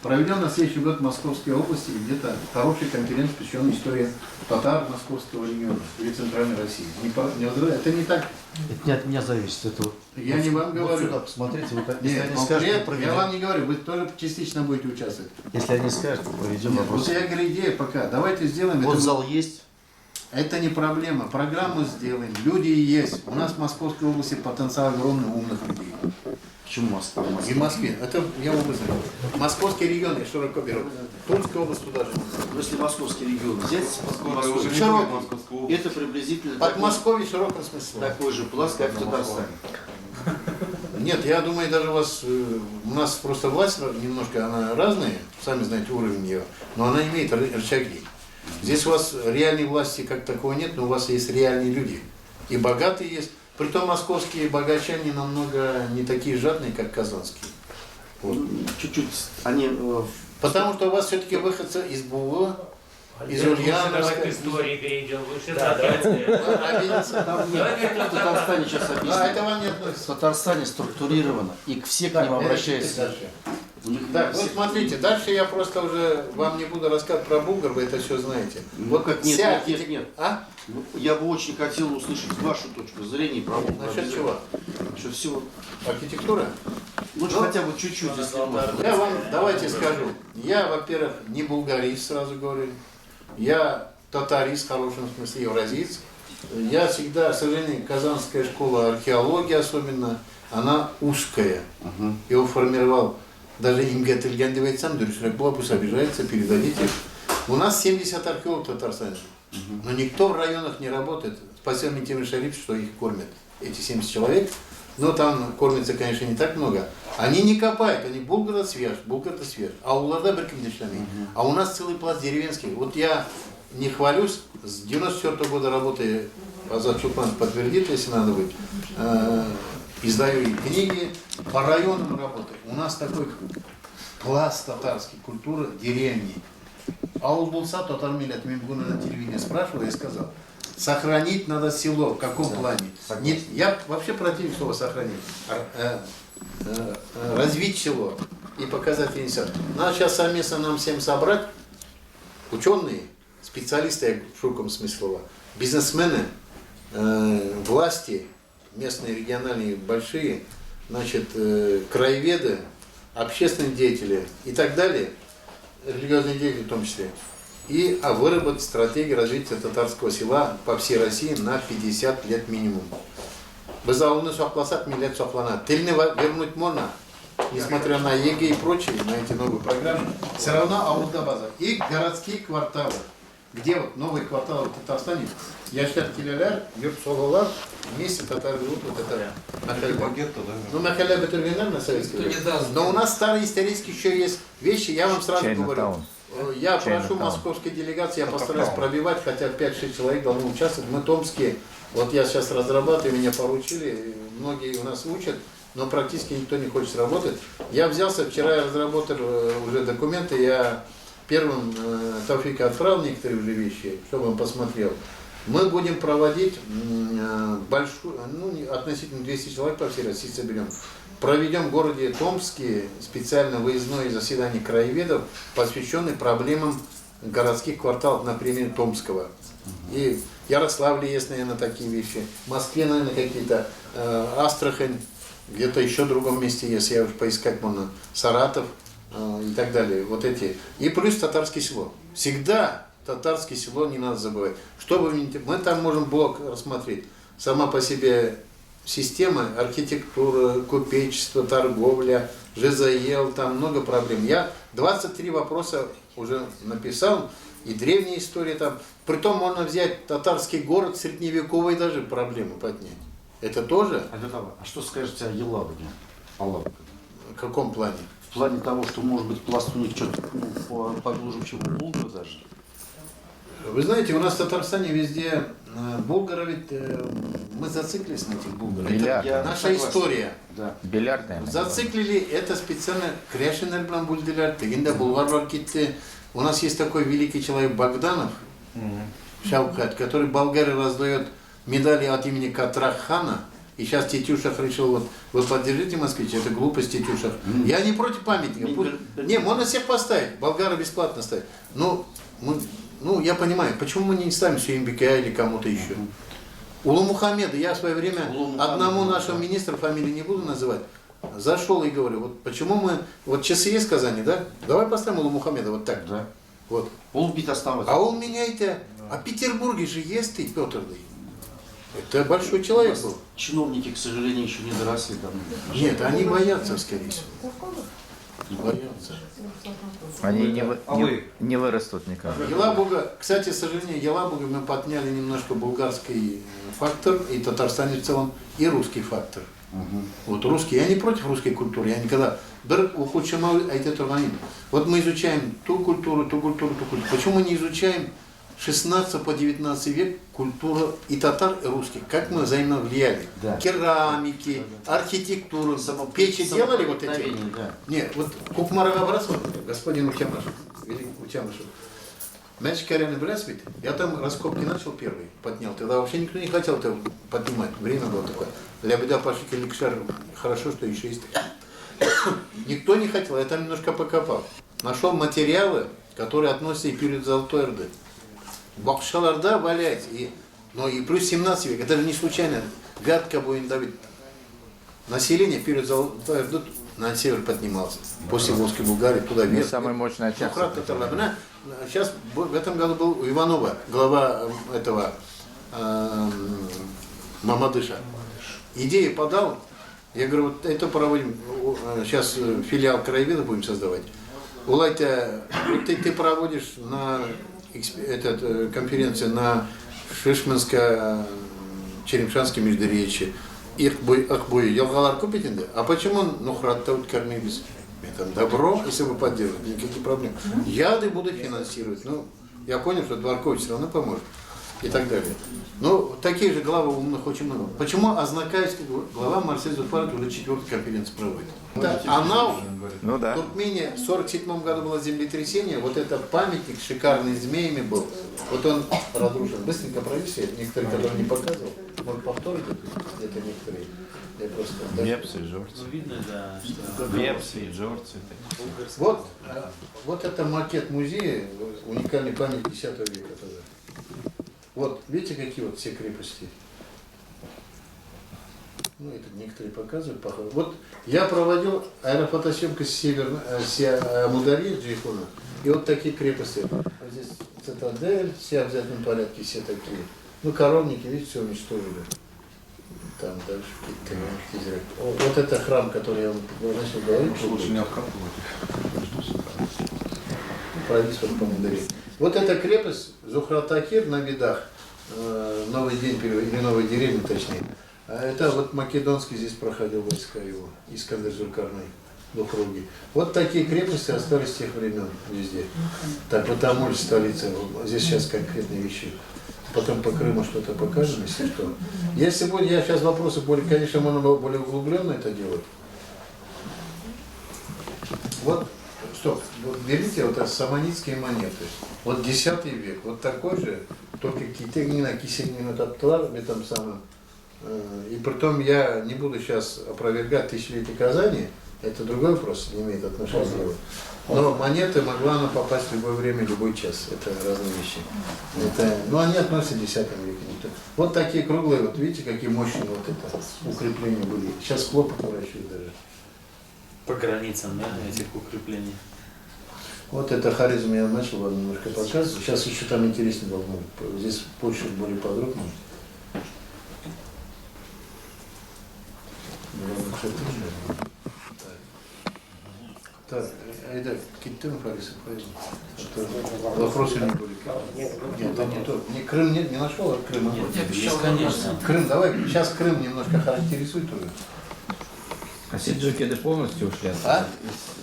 проведем на следующий год в Московской области, где-то хороший конференц, посвященный истории татар Московского региона или Центральной России. Это не так. Это не от меня зависит. Это вот, я не вам говорю. Сюда посмотрите, вот, Нет, если они скажут, я вам не говорю, вы тоже частично будете участвовать. Если они скажут, проведем Нет, вопрос. вот я говорю, идея пока. Давайте сделаем. Вот это, зал есть. это не проблема. Программу сделаем. Люди есть. У нас в Московской области потенциал огромный умных людей. Почему Москва? И в Москве. Это я оба знаю. Московский регион я широко беру. Тульская область туда же. Если московский регион взять, уже широкий. это приблизительно Подмосковье в широком смысле. такой же пласт, как в Татарстане. Нет, я думаю, даже у нас просто власть немножко она разная, сами знаете уровень ее, но она имеет рычаги. Здесь у вас реальной власти как такого нет, но у вас есть реальные люди. И богатые есть. Притом московские богачане намного не такие жадные, как казанские. Вот. Чуть-чуть они... Потому что у вас все-таки выходцы из Бува, из Ульяновска. Давай к истории перейдем. Лучше традиции. В Татарстане сейчас объясню. Это вам не В относится. Татарстане структурировано, и все к ним обращаются. Так, вот смотрите, дальше я просто уже вам не буду рассказывать про Булгар, вы это все знаете. Вот как нет. А? Я бы очень хотел услышать вашу точку зрения про Насчет чего? Что всего. Архитектура? Лучше хотя бы чуть-чуть, если можно. Я вам давайте скажу. Я, во-первых, не булгарист, сразу говорю. Я татарист в хорошем смысле, евразиец. Я всегда, к сожалению, казанская школа археологии особенно, она узкая. Его формировал даже Имгетельген девайтсам, Дуришрак Блабус обижается, передадите. У нас 70 археологов в Татарстане. Но никто в районах не работает. Спасибо Митим Шариф, что их кормят, эти 70 человек. Но там кормится, конечно, не так много. Они не копают, они булгар свеж. А у Ларда Беркимдишлами. А у нас целый пласт деревенский. Вот я не хвалюсь, с 94 года работы, Азат Чулпан подтвердит, если надо быть, издаю и книги, по районам работаю. У нас такой пласт татарской культуры деревни. Аул Булса, татар миллет, на телевидении спрашивал, я сказал, сохранить надо село, в каком плане? Нет, я вообще противник слова сохранить. Развить село и показать инициативу. Надо сейчас совместно нам всем собрать ученые, специалисты, я в широком смысле слова, бизнесмены, власти, местные, региональные, большие, значит, краеведы, общественные деятели и так далее, религиозные деятели в том числе, и выработать стратегию развития татарского села по всей России на 50 лет минимум. Без ауны сокласат, миллет соклана. Тыльны вернуть можно, несмотря на ЕГЭ и прочие, на эти новые программы, все равно аулда база. И городские кварталы, где вот новые кварталы в Татарстане, Яшляр Килялер, Юрт Соголар, вместе татары живут, вот это Махалля. Ну, Махалля Бетургенер на советский век. Но у нас старые исторические еще есть вещи, я вам сразу говорю. Я прошу московской делегации, я постараюсь пробивать, хотя 5-6 человек должны участвовать. Мы томские, вот я сейчас разрабатываю, меня поручили, многие у нас учат, но практически никто не хочет работать. Я взялся, вчера я разработал уже документы, я первым Тауфика отправил некоторые уже вещи, чтобы он посмотрел. Мы будем проводить большую, относительно 200 человек по всей России соберем. Проведем в городе Томске специально выездное заседание краеведов, посвященное проблемам городских кварталов, например, Томского. И в Ярославле есть, наверное, такие вещи. В Москве, наверное, какие-то, Астрахань, где-то еще в другом месте есть, я уже поискать можно, Саратов и так далее. Вот эти. И плюс татарское село. Всегда татарское село не надо забывать. Что вы видите? Мы там можем блок рассмотреть. Сама по себе система, архитектура, купечество, торговля, ЖЗЛ, там много проблем. Я 23 вопроса уже написал, и древняя история там. Притом можно взять татарский город, средневековые даже проблемы поднять. Это тоже? А что скажете о Елабуге? В каком плане? В плане того, что может быть пласт у них что-то поглубже, чем у Булгара даже. Вы знаете, у нас в Татарстане везде булгары, ведь мы зациклились на этих булгарах. Это наша история. Да. Бильярд, наверное. Зациклили это специально Кряшинер блан бульдилер, тегинда булгар китте. У нас есть такой великий человек Богданов, Шавкат, который болгары раздает медали от имени Катрахана. И сейчас Тетюшах решил, вот вы поддержите москвича, это глупость Тетюшах. Я не против памятника. Не, можно всех поставить, болгары бесплатно ставить. Но я понимаю, почему мы не ставим Сюембека или кому-то еще. Улу Мухаммеда, я в свое время одному нашему министру, фамилии не буду называть, зашел и говорю, вот почему мы, вот часы есть в Казани, да? Давай поставим Улу Мухаммеда вот так. Да. Вот. А он меняет, а в Петербурге же есть ты, Петр, это большой человек был. Чиновники, к сожалению, еще не доросли там. Нет, они боятся, скорее всего. Боятся. Они не вырастут никогда. Елабуга, кстати, к сожалению, Елабуга мы подняли немножко булгарский фактор, и Татарстане в целом, и русский фактор. Вот русский, я не против русской культуры, я никогда... Вот мы изучаем ту культуру. Почему мы не изучаем 16 по 19 век культура и татар, и русских? Как мы взаимно влияли? Да. Керамики, архитектуру, печи делали вот эти? Да. Нет, вот Кукмарага Брасов, господин Утямашев, великий Утямашев. Значит, Каряны Брасвит, я там раскопки начал первый, поднял. Тогда вообще никто не хотел это поднимать. Время было такое. Лябеда Пашик Эликшар, хорошо, что еще есть. Никто не хотел, я там немножко покопал. Нашел материалы, которые относятся и перед Золотой Орды. Бакшаларда валяется. Но и плюс 17 век, это же не случайно. Вятка будет давить. Население перед Золотой Ордой на север поднимался. После Волжской Булгарии, туда вверх. Самый мощный очаг. Сейчас в этом году был у Иванова, глава этого Мамадыша. Идею подал. Я говорю, вот это проводим, сейчас филиал краеведа будем создавать. Улайтя, вот ты проводишь на конференцию на Шишманско-Черемшанском междуречье. Ахбой, Ялгалар купите, а почему Нухрат-то вот кормились? Это добро, если вы поддерживаете, никаких проблем. Яды будут финансировать. Ну, я понял, что Дворкович все равно поможет. и так далее. Но такие же главы умных очень много. Почему Азнакаевский глава Марсель Зуфаров уже 4-ю конференцию проводит? Это анал. Ну В да. Туркмении в 1947 году было землетрясение, вот это памятник шикарный змеями был. Вот он разрушен. Быстренько провести, некоторые, которые не показывал, может повторить где-то некоторые. Я просто... Вепсы, Жорцы. Ну, видно, да, что... Вепсы, Жорцы. Вот это макет музея, уникальный память 10 века тоже. Вот, видите, какие вот все крепости? Ну, это некоторые показывают, похоже. Вот я проводил аэрофотосъемку с Амударьи, с Джейхуна, и вот такие крепости. Вот здесь цитадель, все в обязательном порядке, все такие. Ну, коровники, видите, все уничтожили. Там дальше какие-то... Вот это храм, который я вам начал говорить. Лучше не откапывать. Провис по Амударьи. Вот эта крепость Зухратакир на Медах, новый день или новая деревня точнее. Это вот Македонский здесь проходил войска его, Искандер Зулькарнай, Духруги. Вот такие крепости остались с тех времен везде. Так, вот Амуль столица, вот здесь сейчас конкретные вещи. Потом по Крыму что-то покажем, если что. Если будет, я сейчас вопросы более, конечно, можно было более углубленно это делать. Вот, стоп, вот берите вот саманитские монеты. Вот 10 век, вот такой же, только Китегнина, Киселнина, Татлар, там самым. И притом я не буду сейчас опровергать тысячелетие Казани, это другой вопрос, не имеет отношения. Но монеты могла она попасть в любое время, любой час. Это разные вещи. Это, ну, они относятся к 10 веку. Вот такие круглые, вот видите, какие мощные вот это укрепления были. Сейчас хлопок выращивают даже. По границам, да, этих укреплений. Вот это Хорезм я начал вам немножко показывать. Сейчас еще там интереснее должно быть. Здесь больше, более подробно. Так, это Киттен Хорезм. Вопросы не были. Нет, это не то. Не Крым не нашел, а Крым. Есть, конечно. Крым, давай, сейчас Крым немножко характеризуй тоже. А сельджукиды полностью ушли? А?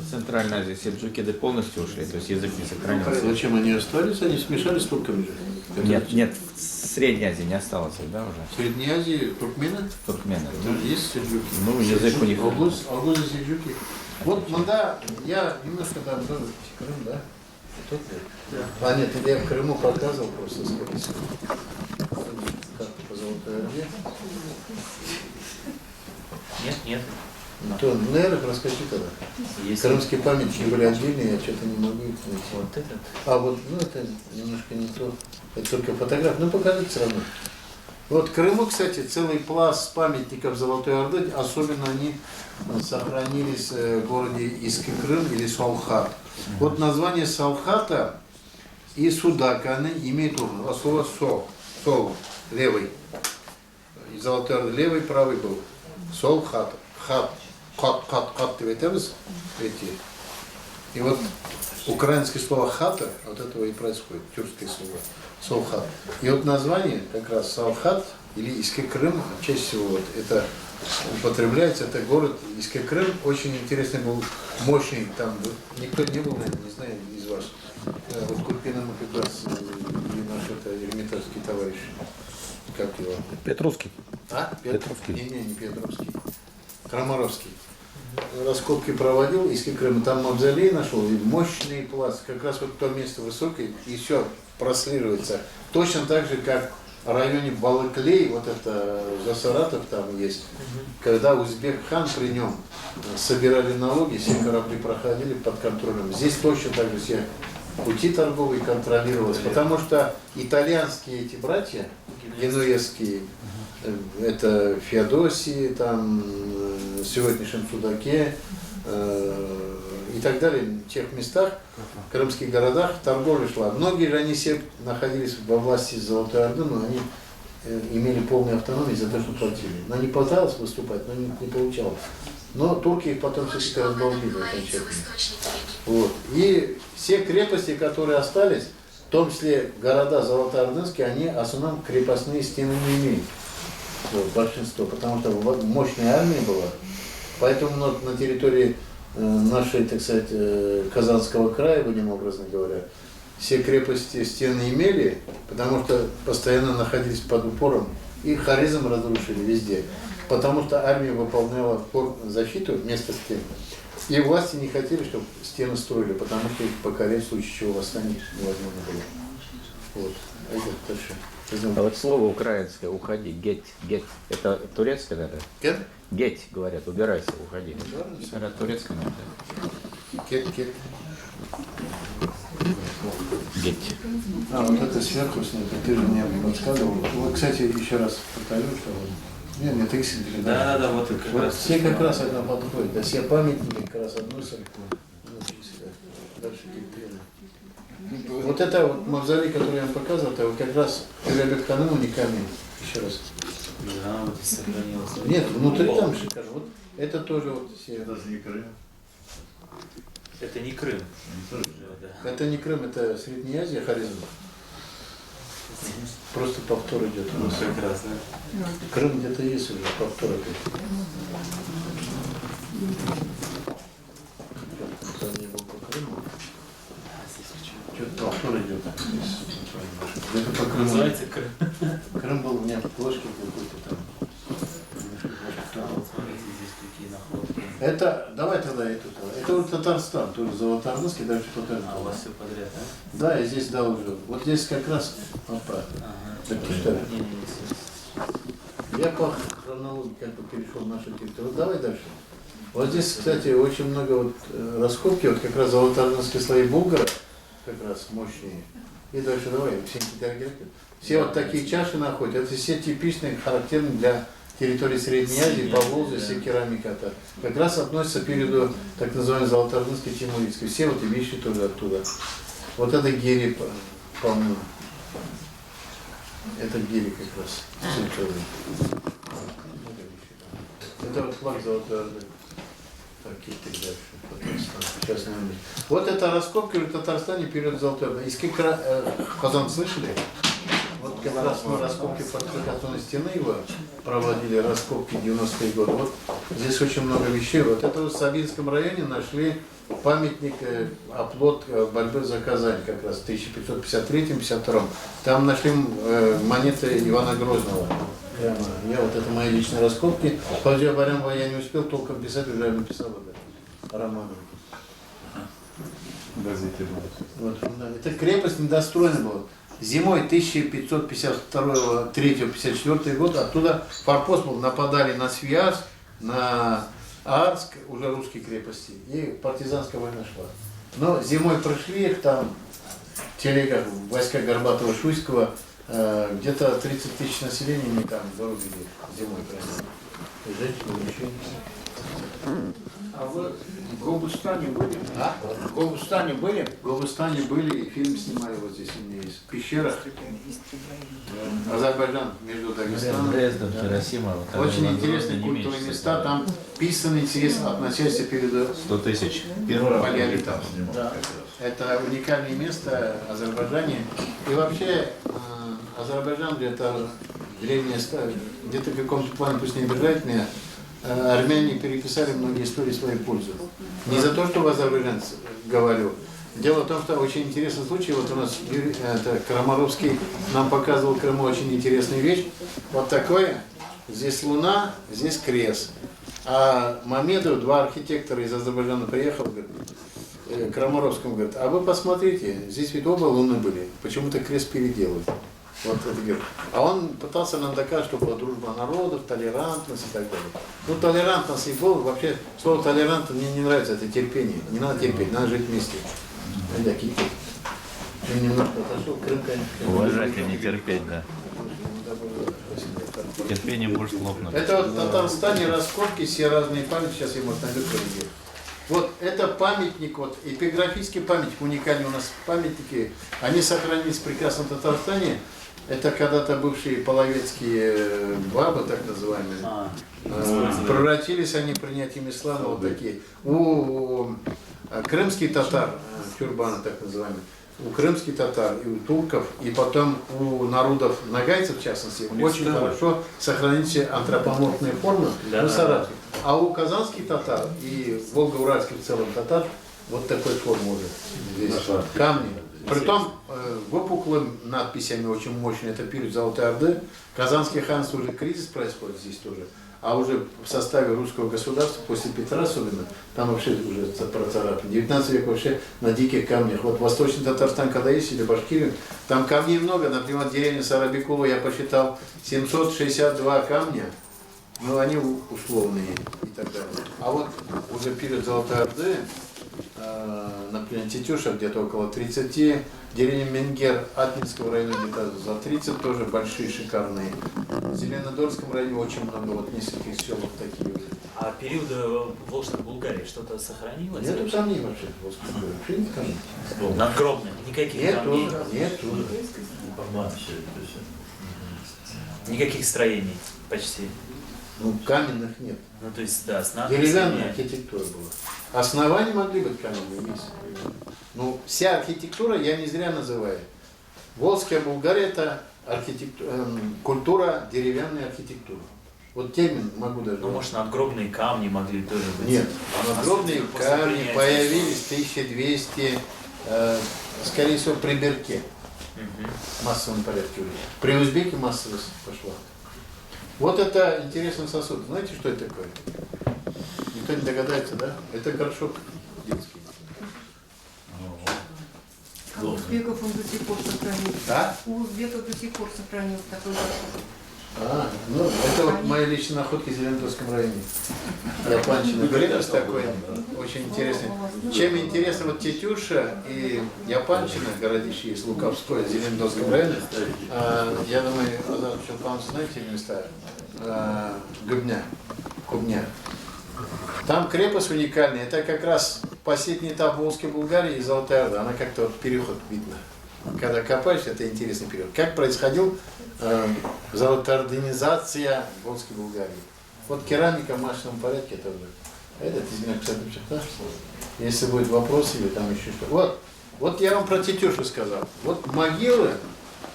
Из Центральной Азии сельджукиды полностью ушли, то есть язык не сохранился. Зачем они остались? Они смешались с турками же. Нет, в Средней Азии не осталось их, да, уже? В Средней Азии туркмены? Туркмены. Есть сельджуки. Ну, язык у них. Алгуз сельджуки. Вот Манда, я немножко там тоже Крым, да? Тут ли? Да. А нет, это я в Крыму показывал просто, скорее всего. Как по Золотой Орде. Нет. То, наверное, расскажи тогда. Есть. Крымские памятники были отдельные, я что-то не могу их найти. Вот этот. А вот, ну это немножко не то. Это только фотография, но покажите все равно. Вот в Крыму, кстати, целый пласт памятников Золотой Орды, особенно они сохранились в городе Иске-Крым или Салхат. Вот название Салхата и Судака имеет слово сол, левый. И Золотой Орды левый, правый был. Солхат, хат, эти. И вот украинское слово хата, от этого и происходит, тюркское слово, солхат. И вот название как раз Салхат или Иске-Крым, чаще всего вот это употребляется, это город Иске-Крым, очень интересный был, мощный, там никто не был, наверное, не знаю, из вас. Вот Курпина мы как раз, и наш это эрмитажский товарищ, как его? Петровский. А? Петровский. Не Петровский. Крамаровский. Раскопки проводил, из Крыма, там мавзолей нашел, и мощный пласт, как раз вот то место высокое, и все прослеживается. Точно так же, как в районе Балыклей, вот это за Саратов там есть, когда Узбек-хан при нем собирали налоги, все корабли проходили под контролем. Здесь точно так же все пути торговые контролировалось, потому что итальянские эти братья, генуэзские, это Феодосии, там, в сегодняшнем Судаке и так далее, в тех местах, в крымских городах торговля шла. Многие же они все находились во власти Золотой Орды, но они имели полную автономию за то, что платили. Но не пыталась выступать, но не получалось. Но турки их потом все-таки разбомбили окончательно. Вот. И все крепости, которые остались, в том числе города Золотоордынские, они в основном крепостные стены не имеют. Вот, большинство, потому что мощная армия была. Поэтому на территории нашей, так сказать, Казанского края, будем образно говоря, все крепости стены имели, потому что постоянно находились под упором, и Хорезм разрушили везде, потому что армия выполняла защиту вместо стен. И власти не хотели, чтобы стены строили, потому что их покорять в случае чего восстания невозможно было. Вот. Это дальше. А вот слово украинское «уходи», «геть», «геть», это турецкое, наверное? Кет? «Геть», говорят, убирайся, уходи. Это турецкое, наверное? Кет. «Геть». А, вот это сверху снято, ты же мне подсказывал. Вот, кстати, еще раз повторю, что вот. Нет, ты передашь. Да, вот как Вот раз. все как раз это подходит. Да, все памятники как раз относятся. Дальше Кирпена. Вот это вот мавзолей, который я вам показывал, это вот как раз Перебек-хану уникальный. Еще раз. Да, вот и сохранилось. Нет, внутри там шикарно. Вот это тоже вот все. Это не Крым. Это не Крым. Да. Это не Крым, это Средняя Азия, Хорезм. Просто повтор идет. Ну, как раз, да. Крым где-то есть уже, повтор опять. Там не был по Крыму. Что-то повтор идет. Где-то по Крыму. Называется Крым. Крым был у меня в плошке какой-то там. Вот смотрите, здесь какие находки. Это, давай тогда эту. Это вот Татарстан, тоже Золотоордынский, дальше Татарстан. А у вас все подряд, а? Да, я здесь дал уже. Вот здесь как раз попа. Так ты что? Я по хронологии как бы перешел в нашу территорию. Вот давай дальше. Вот здесь, кстати, очень много вот раскопки, вот как раз золотоордынские слои Булгара, как раз мощные. И дальше давай, все вот такие чаши находят. Это все типичные, характерные для территории Средней Азии, Поволжья, все керамика. Это как раз относится к периоду так называемой золотоордынской тимуридской. Все вот эти вещи тоже оттуда. Вот это гири полно. Это гири как раз. Это вот флаг Золотой Орды. Так, и дальше. Татарстан. Сейчас наверное. Вот это раскопки в Татарстане период Золотой Орды. Из Казан слышали? Вот как раз мы раскопки фортификационной стены его проводили, раскопки 90-е годы. Вот здесь очень много вещей. Вот это вот в Сабинском районе нашли памятник, оплот борьбы за Казань, как раз в 1553-52. Там нашли монеты Ивана Грозного. Прямо. Я вот это мои личные раскопки. Фавзия Барямова я не успел толком писать, уже я написал это. Роман. Вот, это крепость недостроена была. Зимой 1552-3-54 год оттуда форпост был, нападали на Свияжск, на Арск, уже русские крепости, и партизанская война шла. Но зимой прошли их там, в телегах, войска Горбатова-Шуйского, где-то 30 тысяч населения они там вырубили зимой. А вы в Гобустане были? А? В Гобустане были? В Гобустане были, и фильм снимали вот здесь у меня есть. В пещерах. Азербайджан между Дагестаном. Дрезден, Хиросима. Вот Очень там интересные не культовые меньше, места. Там писаны интересно, относящиеся к периоду 100 тысяч. палеолита. Это уникальное место в Азербайджане. И вообще Азербайджан где-то древняя стая, где-то в каком-то плане, пусть не обижает меня, армяне переписали многие истории в свою пользу. Не за то, что в Азербайджан говорю. Дело в том, что очень интересный случай. Вот у нас Крамаровский нам показывал в Крыму очень интересную вещь. Вот такое. Здесь луна, здесь крест. А Мамедов, два архитектора из Азербайджана приехал, говорит, Крамаровскому говорит, а вы посмотрите, здесь ведь оба луны были, почему-то крест переделали. Вот это говорит. А он пытался нам доказать, что была дружба народов, толерантность и так далее. Ну, толерантность и был, вообще, слово толерантность мне не нравится, это терпение. Не надо терпеть, надо жить вместе. Я немножко отошел, Крым, конечно. Уважать и не терпеть, да. Терпение может лопнуть. Это вот в Татарстане раскопки, все разные памятники, сейчас я, может, найду кое-где. Вот это памятник, вот эпиграфический памятник, уникальный у нас памятники, они сохранились прекрасно в Татарстане. Это когда-то бывшие половецкие бабы, так называемые, превратились они принятием ислама, вот такие. У крымских татар, тюрбаны так называемые, у крымских татар и у турков, и потом у народов нагайцев, в частности, очень хорошо сохранились антропоморфные формы, Саратов. А у казанских татар и волго-уральских в целом татар вот такой формы уже здесь. Камни. Притом выпуклым надписями очень мощно, это период Золотой Орды. Казанский ханство уже кризис происходит здесь тоже. А уже в составе русского государства, после Петра особенно, там вообще уже процарапано. 19 век вообще на диких камнях. Вот Восточный Татарстан, когда есть, или Башкирию, там камней много. Например, деревня Сарабекова, я посчитал, 762 камня. Ну, они условные и так далее. А вот уже перед Золотой Орды, например, Тетюша где-то около 30, деревня Менгер Атминского района где-то за 30, тоже большие, шикарные. В Зеленодольском районе очень много, вот нескольких сел вот такие. А периоды Волжской Булгарии что-то сохранилось? Нету камней вообще, вообще не камней. Надгробных? Никаких камней? Нету. Никаких строений почти. Ну, каменных нет. Ну, то есть, да, с надписями. Деревянная архитектура была. Основания могли быть каменными, есть. Ну, вся архитектура я не зря называю. Волжская Булгария – это культура деревянной архитектуры. Вот термин могу даже... Ну, может, надгробные камни могли тоже быть? Нет, надгробные камни появились в 1200, скорее всего, при Берке. В массовом порядке уже. При узбеке массовость пошла. Вот это интересный сосуд. Знаете, что это такое? Никто не догадается, да? Это горшок детский. А у узбеков он до сих пор сохранился. Да? У узбеков до сих пор сохранился такой горшок. Ну, это вот мои личные находки в Зеленодольском районе. Япончина. Крепость такой, очень интересный. Чем интересно вот Тетюша и Япончина, городище есть, Луковское, в Зеленодольском районе. Я думаю, Азат Чулпанович, знаете места? Кубня. Там крепость уникальная. Это как раз последний этап Волжской Булгарии и Золотая Орда. Она как-то вот переход видно. Когда копаешь, это интересный период. Как происходил золотоорденизация Волжской Булгарии? Вот керамика в массовом порядке тоже. Этот из меня, кстати, да? Если будет вопрос или там еще что. Вот я вам про Тетюшу сказал. Вот могилы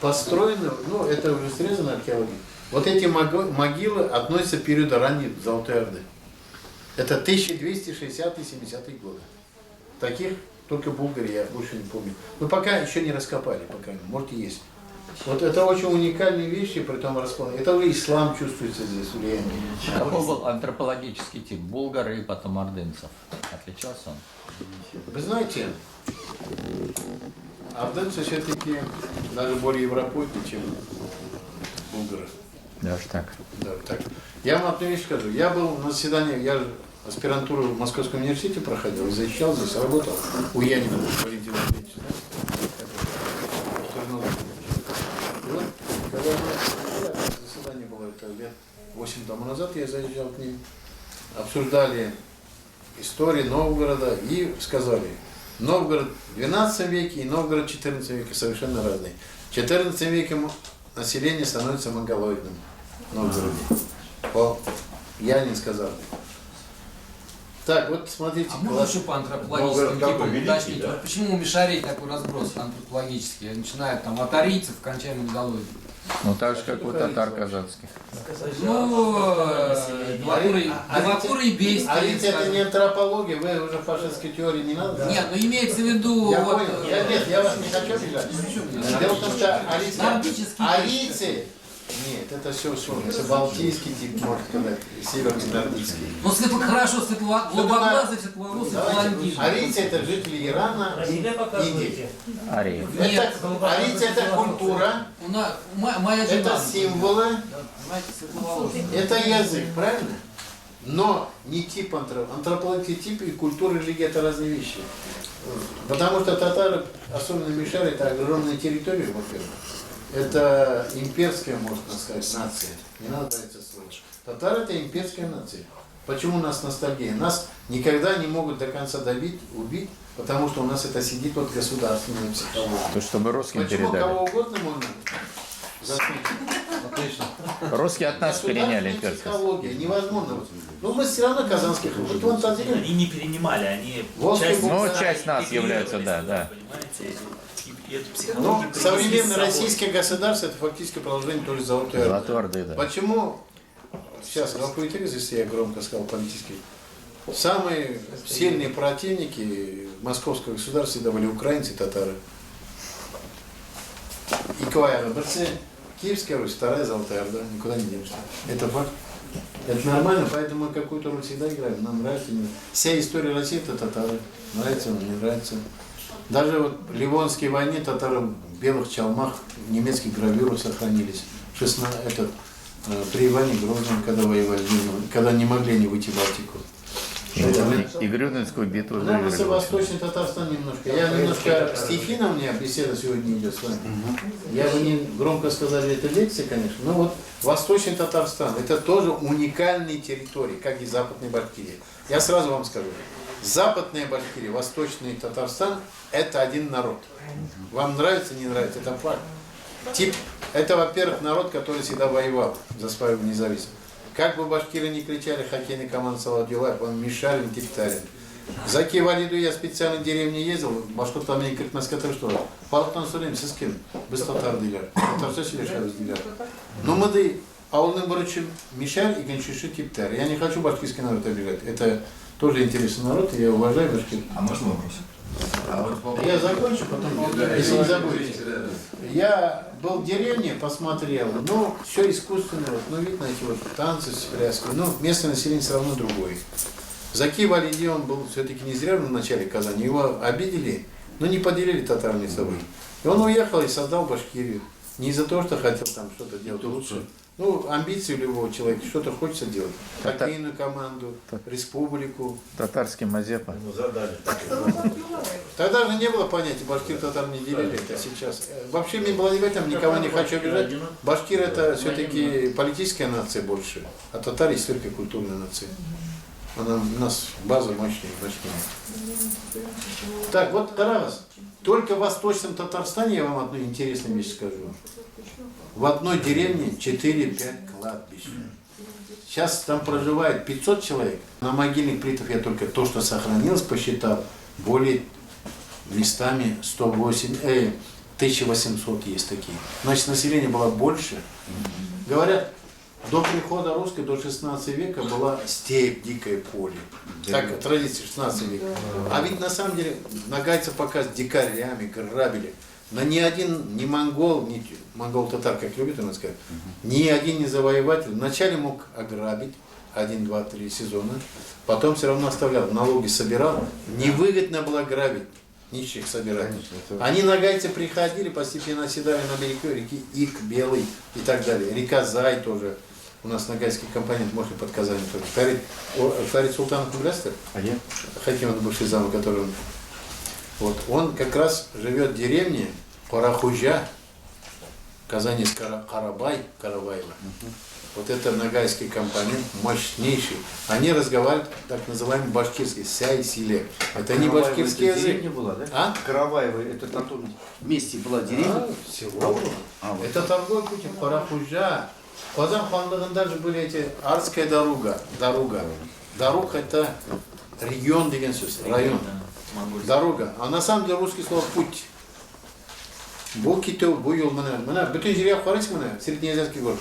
построены, ну это уже срезано археологией. Вот эти могилы относятся к периоду ранней Золотой Орды. Это 1260-70 годы. Таких только в Булгарии, я больше не помню. Но пока еще не раскопали, пока, может и есть. Вот это очень уникальные вещи, при том расположении. Это уже ислам чувствуется здесь, влияние. Какой был антропологический тип? Булгар и потом ордынцев. Отличался он? Вы знаете, ордынцы все-таки даже более европейцы, чем булгары. Даже так. Да, так. Я вам одну вещь скажу. Я был на заседании, я же аспирантуру в Московском университете проходил, защищал здесь, работал у Янина, Валентина Андреевича. И вот, когда заседание было это лет 8 тому назад, я заезжал к ним, обсуждали историю Новгорода и сказали, Новгород в 12 веке и Новгород в 14 веке совершенно разные. В 14 веке население становится монголоидным в Новгороде. Янин сказал. Так, вот смотрите. А можно еще по антропологическим типам уточнить? Да? Вот почему у Мишарей такой разброс антропологический? Начинают там от арийцев, кончая монголоидом. Ну так же, как у татар казахских. Ну, Белокурый и Бейский. А ведь это не антропология, вы уже фашистской теории не надо? Нет, ну имеется в виду... Я вот, понял. Нет, я вас не хочу обижать. Дело в том, что арийцы... Нет, это все сложно. Это балтийский тип, можно сказать, северный нордический. Ну, хорошо, голубоглазый, светловолосый, блондин. Арийцы это жители Ирана и Индии. Арии. Арийцы это культура, Моя жена. это символы, это язык, правильно? Но не тип антропологический тип и культура и религия это разные вещи. Потому что татары, особенно Мишари, это огромная территория, во-первых. Это имперская, можно сказать, нация. Не надо бояться слова. Татары это имперская нация. Почему у нас ностальгия? Нас никогда не могут до конца убить, потому что у нас это сидит вот государственная психология. То, чтобы русским Почему передали. кого угодно можно заснуть? Отлично. Русские от нас переняли имперскую. Психология, невозможно. Но мы все равно казанских. Вот вон один. Они не перенимали, они часть нас являются, да. Понимаете? И эту Но психологию принесли с современное собой. российское государство это фактически продолжение той же Золотой Золотой Орды, да. Почему, сейчас галпуитеризм, если я громко сказал политически, самые сильные противники московского государства всегда были украинцы и татары. Иквайра, Берце, Киевская Русь, вторая Золотая Орда, никуда не денешься. Это факт. Это нормально, поэтому мы какую-то роль всегда играем. Нам нравится, не нравится. Вся история России это татары. Нравится, не нравится. Даже вот в Ливонской войне татары в белых чалмах, немецких гравюрах сохранились. При Иване Грозном, когда воевали, когда не могли не выйти в Балтику. И Грюнинскую битву Нам выиграли. на Восточный Татарстан немножко. Я немножко стихийно, у меня беседа сегодня идет с вами. Я бы не громко сказали, это лекция, конечно. Но вот Восточный Татарстан, это тоже уникальные территории, как и Западная Башкирия. Я сразу вам скажу. Западная Башкирия, Восточный Татарстан – это один народ. Вам нравится, не нравится, это факт. Это, во-первых, народ, который всегда воевал за свою независимость. Как бы башкиры не кричали, хоккейный команд Саладюлаев, он Мишарин, Типтарин. За Киевалиду я специально в деревне ездил, башкұртан мен кіртмәскәтір что? Балықтан сөйлеймін, сіз кім? Біз татар дейлер. Татарша сөйлешеміз дейлер. Но мы да ауылның бірінші Мишар и Геншиши Типтар. Я не хочу башкирский народ обижать. Это тоже интересный народ, и я уважаю башкир. А можно вопрос? Я закончу, потом, если не забудете. Я был в деревне, посмотрел, ну, все искусственно, ну, видно эти вот танцы с пляской, но местное население все равно другое. Заки Валиди, он был все-таки не зря в начале Казани, его обидели, но не поделили татар между собой. И он уехал и создал Башкирию. Не из-за того, что хотел там что-то делать лучше. Ну, амбиции любого человека, что-то хочется делать. Хоккейную команду, республику. Татарский Мазепа. Тогда же не было понятия, башкир татар не делили, это сейчас. Вообще мне было не в этом, никого не хочу обижать. Башкир это все-таки политическая нация больше, а татар историко-культурная нация. Она у нас база мощнее, мощнее. Так, вот Тарас, только в Восточном Татарстане я вам одну интересную вещь скажу. В одной деревне 4-5 кладбищ. Сейчас там проживает 500 человек. На могильных плитах я только то, что сохранилось, посчитал. Более местами 1800 есть такие. Значит, население было больше. Говорят, до прихода русской, до 16 века была степь, дикое поле. Так, традиция 16 века. А ведь на самом деле нагайцев пока с дикарями грабили. Но ни один, ни монгол, ни монгол-татар, как любят у нас сказать, ни один не завоеватель вначале мог ограбить 1, 2, 3 сезона, потом все равно оставлял, налоги собирал. Невыгодно было грабить, нищих собирать. Они нагайцы приходили, постепенно оседали на берегу реки Ик, Белый и так далее. Река Зай тоже. У нас нагайский компонент, может, под Казанью тоже. Фарид Султан Кубрастер, Хаким, бывший зам, который вот, он как раз живет в деревне Парахужа, Казани Карабаева. Вот это нагайский компонент, мощнейший. Они разговаривают так называемый башкирский, сяй-силе. Это не башкирский язык. Деревня была, да? А? Караваева, это на том месте была деревня. Село. Это торговый путь, Парахужа. В Казан ханлығында даже были эти Арская дорога. Дорога это регион деген сөз, район. Дорога. А на самом деле русский слово путь. Бұл кету, бұл ел мына. Бүтін жерге қарайсың мына, среднеазиатский город.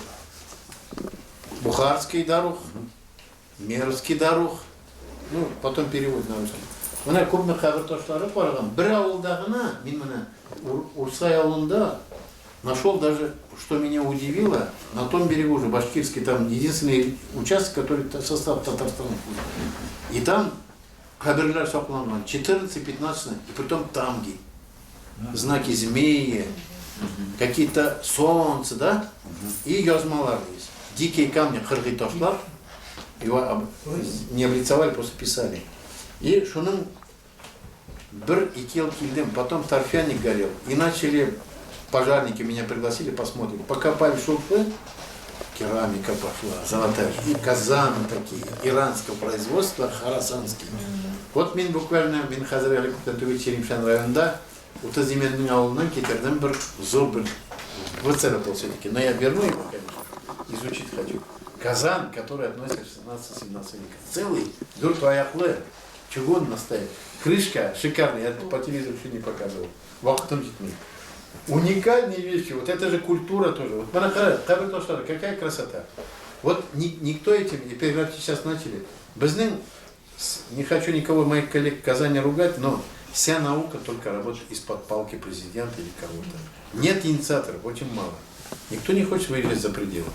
Бухарский дорог, Мерский дорог. Ну, потом перевод на русский. Мына көбіне қабірташтары барған. Бір ауылдағына, мен мына Урсай ауылында нашел даже, что меня удивило, на том берегу уже, башкирский, там единственный участок, который состав Татарстана. И там каберлер сакланган 14-15, и потом тамги, знаки змеи, какие-то солнца, да, и язмалар есть. Дикие камни, кыргый ташлар, его не облицовали, просто писали. И шуның бір икел килдем, потом торфяник горел, и начали пожарники, меня пригласили, посмотрим. Покопали шурфы, керамика пошла, золотая, и казаны такие, иранского производства, харасанские. Вот мен буквально, мен қазір әлі Черемшан районында, Утыз Деменнің ауылынан кетерден бір зор бір выцарапал все-таки. Но я верну его, конечно, изучить хочу. Казан, который относится к 16-17 века. Целый, дурт аяқлы, чугун настоящий. Крышка шикарная, я по телевизору еще не показывал. Вақытым жетмейді. Уникальные вещи, вот это же культура тоже. Вот какая красота. Вот никто этим, и перевратить сейчас начали. Безнын, не хочу никого моих коллег в Казани ругать, но Вся наука только работает из-под палки президента или кого-то. Нет инициаторов, очень мало. Никто не хочет выезжать за пределы.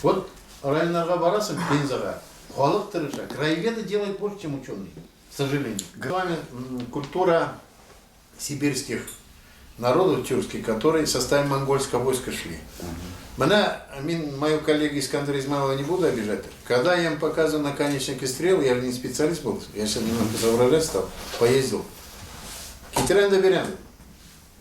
Вот районарға барасың, Пензаға, халық тырыша. Краеведы делают больше, чем ученые, к сожалению. С вами культура сибирских народов тюркских, которые в составе монгольского войска шли. Мою коллегу Искандера Измайлова не буду обижать. Когда я им показывал наконечник и стрел, я не специалист был, я сейчас немного соображать стал, поездил. Китерян Доберян.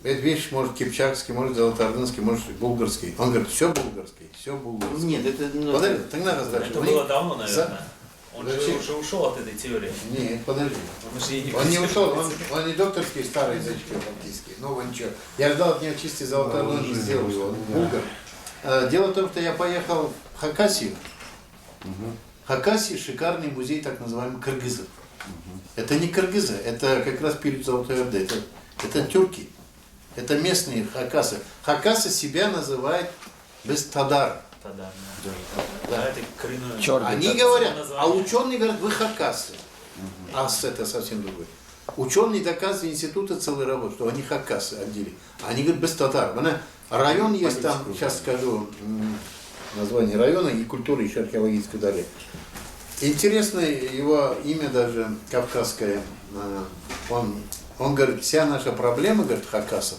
Эта вещь может кипчакский, может золотоордынский, может булгарский. Он говорит, все булгарский, все булгарский. Нет, это... Подожди, тогда раздача. Это было давно, наверное. Он же Зачем? уже ушел от этой теории. Нет, подожди. Он же и Он не ушел, он не докторский старый язычки балтийский. Ну, вон что. Я ждал от него чистый золотоордынский, сделал его. Он булгар. Дело в том, что я поехал в Хакасию. Хакасия шикарный музей так называемый кыргызов. Это не кыргызы, это как раз перед Золотой Ордой. Это тюрки. Это местные хакасы. Хакасы себя называют бестадар. Тадар. Да. Это коренное. Чёрный Они татар. говорят, а ученые говорят, вы хакасы. А это совсем другое. Ученые доказывают института целый работ, что они хакасы отдели. Они говорят, бестадар. Район есть там, сейчас скажу название района и культуры еще археологической дали. Интересное его имя даже кавказское. Он говорит, вся наша проблема, говорит, хакасов,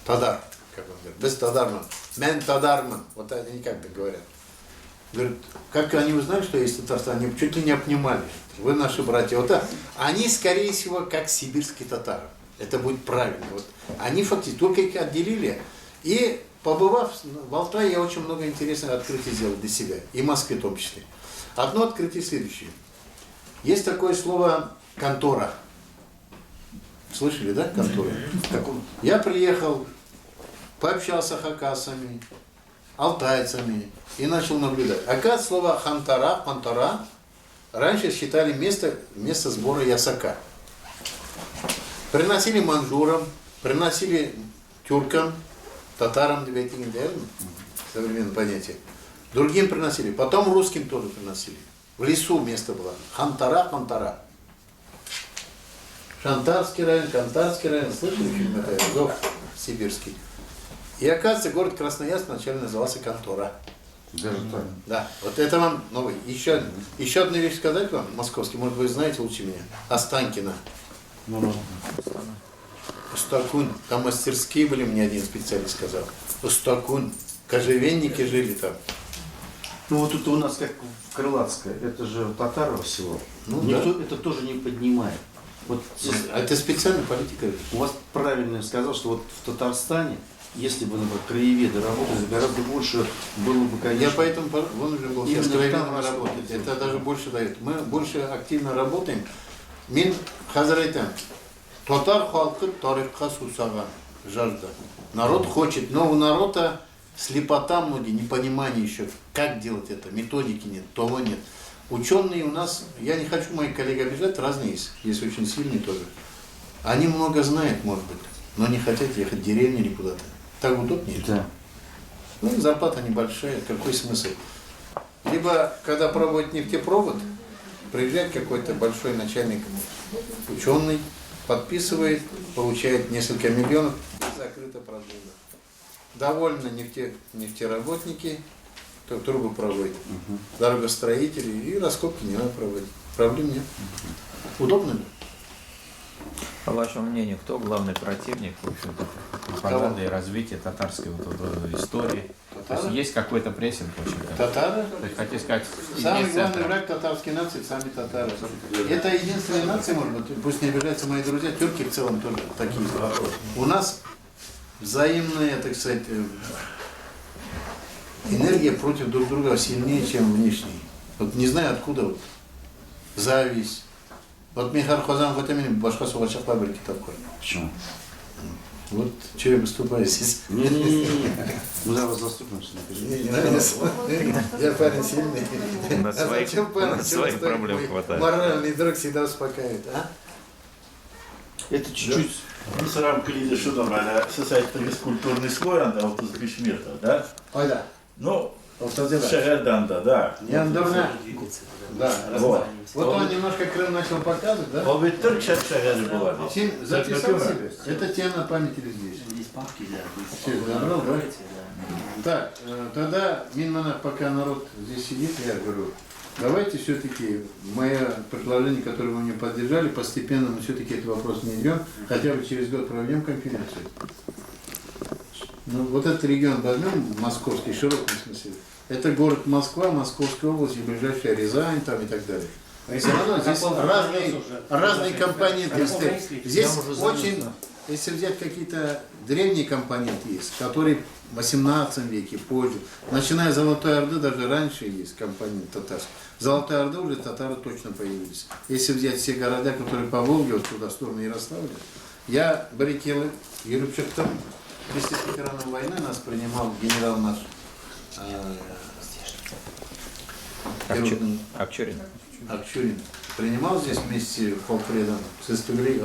тадар, как он говорит, без тадарман, мен тадарман, вот они как-то говорят. Говорит, как они узнали, что есть Татарстан, они чуть ли не обнимали. Вы наши братья. Вот они, скорее всего, как сибирские татары. Это будет правильно. Вот. Они фактически только их отделили. И побывав в Алтае, я очень много интересных открытий сделал для себя. И в Москве в том числе. Одно открытие следующее. Есть такое слово контора. Слышали, да, контора? Я приехал, пообщался с хакасами, алтайцами и начал наблюдать. Оказывается, слово хантара раньше считали место сбора ясака. Приносили манжурам, приносили тюркам, татарам, современное понятие. Другим приносили, потом русским тоже приносили. В лесу место было. Хантара. Шантарский район, Кантарский район, слышали фильм это Зов сибирский. И оказывается, город Красноярск вначале назывался Контора. Даже так. Да, вот это вам новый. Еще одну вещь сказать вам, московский, может вы знаете лучше меня. Останкино. Устакунь. Там мастерские были, мне один специалист сказал. Устакунь. Кожевенники жили там. Ну вот тут у нас как в Крылатское, это же татарово всего. Ну, Никто да. это тоже не поднимает. Вот А это специальная политика. у вас правильно сказал, что вот в Татарстане, если бы, например, краеведы работали, гораздо больше было бы, конечно... Я поэтому, вон уже был сейчас Именно краеведом там работать. работать. Это даже больше дает. Мы больше активно работаем. Мен қазір айтамын, татар халқы тарихқа сусаған жажда. Народ хочет, но у народа слепота многие, непонимание еще, как делать это, методики нет, того нет. Ученые у нас, я не хочу моих коллег обижать, разные есть очень сильные тоже. Они много знают, может быть, но не хотят ехать в деревню или куда-то. Так удобнее. Да. Ну, зарплата небольшая, какой смысл? Либо, когда проводят нефтепровод, приезжает какой-то большой начальник, ученый, подписывает, получает несколько миллионов, и закрыта продажа. Довольны нефтеработники, кто трубы проводит, дорогостроители, и раскопки не надо проводить. Проблем нет. Удобно ли? По вашему мнению, кто главный противник, в общем-то, пропаганды и развития татарской вот этой истории? То есть есть какой-то прессинг очень? Татары? То есть, хотите сказать, Самый идея главный центра. враг татарской нации – сами татары. Это единственная нация, может быть, пусть не обижаются мои друзья, тюрки в целом тоже такие. У нас взаимная, так сказать, энергия против друг друга сильнее, чем внешние. Вот не знаю откуда вот зависть. Вот Михаил Хазан Хатамин башка сувачахла бельки такой. Почему? Вот что я выступаю здесь. Не-не-не. Мы за вас заступимся. Не нравится. Я парень сильный. На своих- зачем парень на своих чего стоит? проблем Мой хватает. Моральный друг всегда успокаивает. А? Это чуть-чуть... Biz raмкали şuradan böyle siz ayıttığınız kültürünü koyan da 35 metre da. Ой, да. Ну, Шагарданда, да. Не Андорна. Двигаться, Да. Вот. Вот он немножко Крым начал показывать, да? Он ведь только Шагарды была здесь. Сим записал себе. Это тебе на память или здесь? Здесь папки, да. Все, набрал, да? Давайте, да. Так, тогда, Минманах, пока народ здесь сидит, я говорю, давайте все-таки мое предложение, которое вы мне поддержали, постепенно мы все-таки этот вопрос не идем, хотя бы через год проведем конференцию. Ну, вот этот регион возьмем, московский, в широком смысле. Это город Москва, Московская область, и ближайшая Рязань там и так далее. Все равно здесь разные компоненты. Здесь очень, если взять какие-то древние компоненты есть, которые в 18 веке, позже, начиная с Золотой Орды, даже раньше есть компонент татарский. В Золотой Орды уже татары точно появились. Если взять все города, которые по Волге, вот туда, в сторону Ярославля, я Барикелы, Ерупчактан, вместе с ветераном войны нас принимал генерал наш Акчурин. Акчурин. Принимал здесь вместе с полпредом, с Истугли,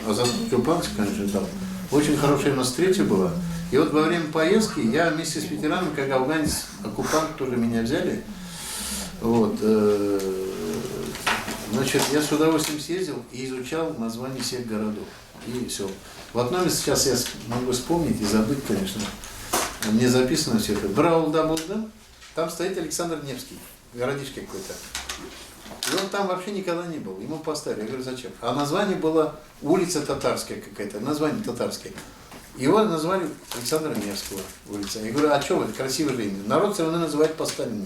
Азат Чупанцев, конечно, там. Очень хорошая у нас встреча была. И вот во время поездки я вместе с ветераном, как афганец, оккупант, тоже меня взяли. Вот, значит, я с удовольствием съездил и изучал названия всех городов и сел. В одном из сейчас я могу вспомнить и забыть, конечно. Мне записано все это. Браул-Дабулда, там стоит Александр Невский, городишко какой-то. И он там вообще никогда не был. Ему поставили. Я говорю, зачем? А название было улица Татарская какая-то. Название татарское. Его назвали Александра Невского улица. Я говорю, а что вы, красивое же имя. Народ все равно называет по Сталину.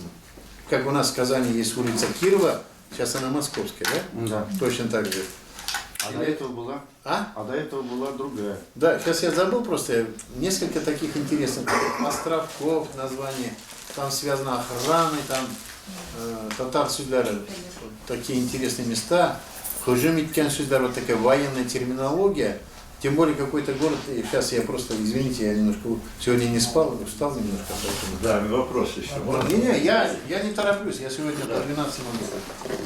Как у нас в Казани есть улица Кирова, сейчас она московская, да? Да. Точно так же. А до этого была? А? А до этого была другая. Да, сейчас я забыл просто несколько таких интересных островков, названий. Там связано охраной, там татар Судаля, такие интересные места. Хужумиткен Судар, вот такая военная терминология. Тем более какой-то город, и сейчас я просто, извините, я немножко сегодня не спал, устал немножко. Поэтому. Да, вопрос еще. Не, я не тороплюсь, я сегодня по 12 могу.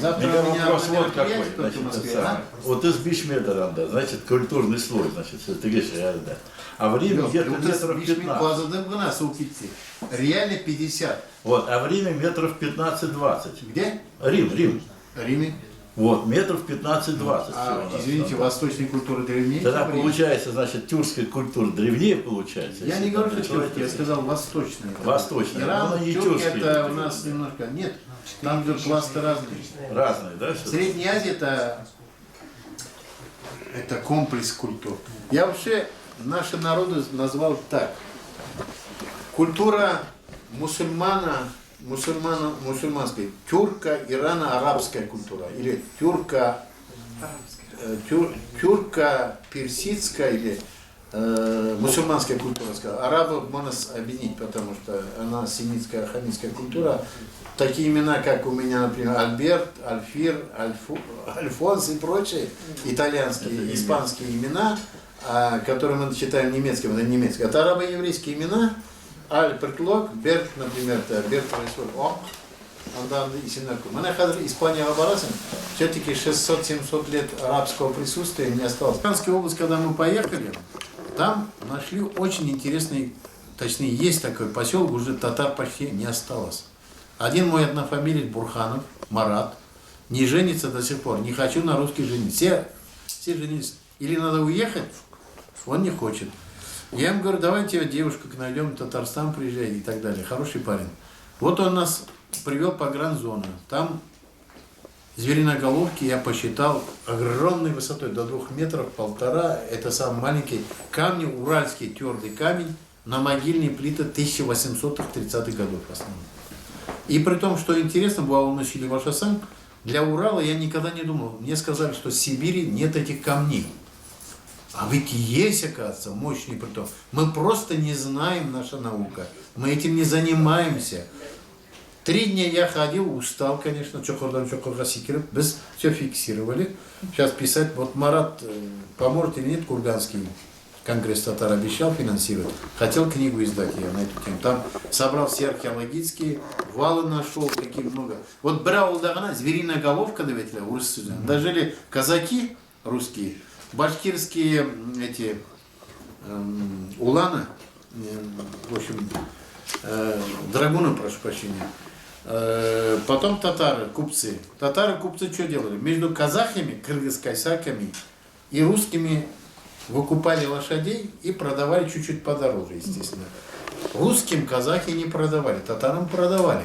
Завтра Меня у меня вопрос вот какой. мероприятие только в Москве, а? Вот из Бишмедаранда, значит, культурный слой, значит, это Гешарда. А в Риме где-то метров 15. Реально 50. Вот, а в Риме метров 15-20. Где? Рим. Риме. Вот, метров 15-20. Извините, восточная культура древнее. Тогда получается, значит, тюркская культура древнее получается. Я если не говорю, там что тюркская, я сказал восточная. Восточная. Иран, Ну, не Тюркия, тюркские. это у нас немножко... Нет, там же пласты разные. Разные, да? Средняя Азия это комплекс культур. Я вообще наши народы назвал так. Культура мусульманской, тюрко-ирано-арабская культура, или тюрко-персидская, или мусульманская культура. Арабов можно объединить, потому что она семитская, хамитская культура. Такие имена, как у меня, например, Альберт, Альфир, Альфонс и прочие итальянские, испанские имена, которые мы читаем немецким, это немецкие. Это арабо-еврейские имена. Аль-Предлог, Берт, например, Берт происходит О, Андан и Синарку. Мы находили Испания Лабарасом, все-таки 600-700 лет арабского присутствия не осталось. В Казанскую область, когда мы поехали, там нашли очень интересный, точнее, есть такой поселок, уже татар почти не осталось. Один мой однофамилец Бурханов, Марат, не женится до сих пор, не хочу на русский жениться. Все женились. Или надо уехать, он не хочет. Я ему говорю, давайте девушку найдем, в Татарстан приезжай и так далее. Хороший парень. Вот он нас привел по гранд-зону. Там звериноголовки я посчитал огромной высотой, до 2 метров, 1,5. Это самый маленький камни, уральский твердый камень, на могильные плиты 1830-х годов в основном. И при том, что интересно, Буалнусили Вашасан, для Урала я никогда не думал. Мне сказали, что в Сибири нет этих камней. А ведь есть, оказывается, мощный притом. Мы просто не знаем, наша наука. Мы этим не занимаемся. 3 дня я ходил, устал, конечно, чокордан чокорга секиров, без все фиксировали. Сейчас писать, вот Марат поможет или нет, Курганский конгресс татар обещал финансировать. Хотел книгу издать я на эту тему. Там собрал все археологические, валы нашел, какие много. Вот брал дагана, звериная головка, давайте, даже казаки русские, башкирские эти уланы, в общем, драгуны, прошу прощения. Потом татары, купцы. Татары, купцы что делали? Между казахами, кыргыз-кайсаками и русскими выкупали лошадей и продавали чуть-чуть подороже, естественно. Русским казахи не продавали, татарам продавали.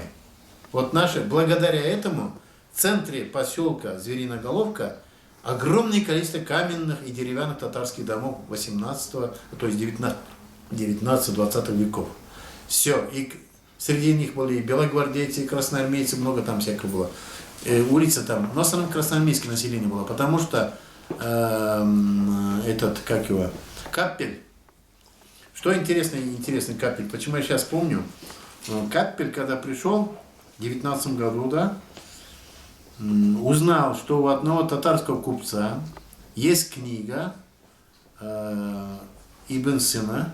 Вот наши, благодаря этому, в центре поселка Звериноголовка огромное количество каменных и деревянных татарских домов 18-го, то есть 19-20 веков. Все. И среди них были и белогвардейцы, и красноармейцы, много там всякого было. Улица там, но в основном красноармейское население было, потому что Каппель. Что интересный Каппель, почему я сейчас помню? Каппель, когда пришел в 19 году, да, узнал, что у одного татарского купца есть книга Ибн Сина,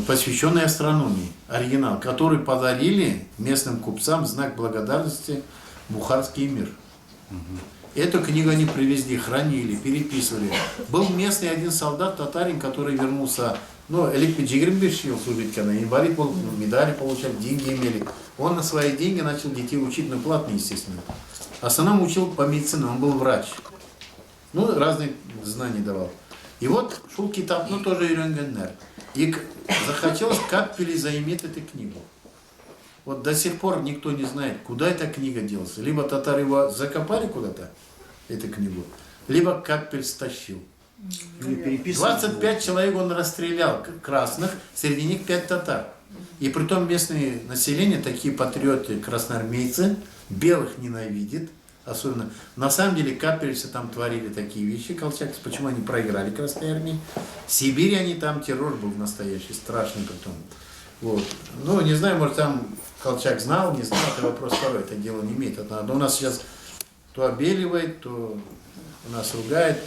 посвященная астрономии, оригинал, который подарили местным купцам в знак благодарности Бухарский эмир. Эту книгу они привезли, хранили, переписывали. Был местный один солдат, татарин, который вернулся, Эликпи Джигринбешил служить, когда инвалид был, медали получал, деньги имели. Он на свои деньги начал детей учить, но платно, естественно. В основном учил по медицине, он был врач. Разные знания давал. И вот шел китап, тоже Юренгеннер. И захотелось Каппеле заиметь эту книгу. Вот до сих пор никто не знает, куда эта книга делась. Либо татары его закопали куда-то, эту книгу, либо Каппель стащил. 25 человек он расстрелял красных, среди них 5 татар. И притом местное население, такие патриоты, красноармейцы, белых ненавидят, особенно. На самом деле капельцы там творили такие вещи, колчаки, почему они проиграли Красной армии. В Сибири они там, террор был настоящий, страшный потом. Вот. Не знаю, может там Колчак знал, не знал, это вопрос второй, это дело не имеет. Но у нас сейчас то обеливает, то у нас ругает.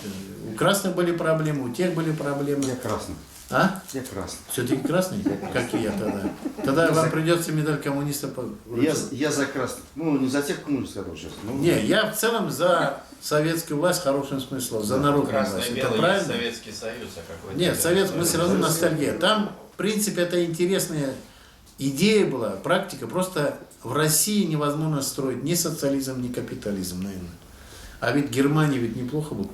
У красных были проблемы, у тех были проблемы. Я красный. А? Я красный. Все-таки красный? Как и я тогда. Тогда вам придется медаль коммуниста. Я за красный. Не за тех коммунистов, которые сейчас. Не, я в целом за советскую власть в хорошем смысле, за народную власть. Это правильно? Советский Союз, а какой-то. Нет, Советский, мы все равно ностальгия. Там, в принципе, это интересная идея была, практика. Просто в России невозможно строить ни социализм, ни капитализм, наверное. А ведь Германия ведь неплохо был.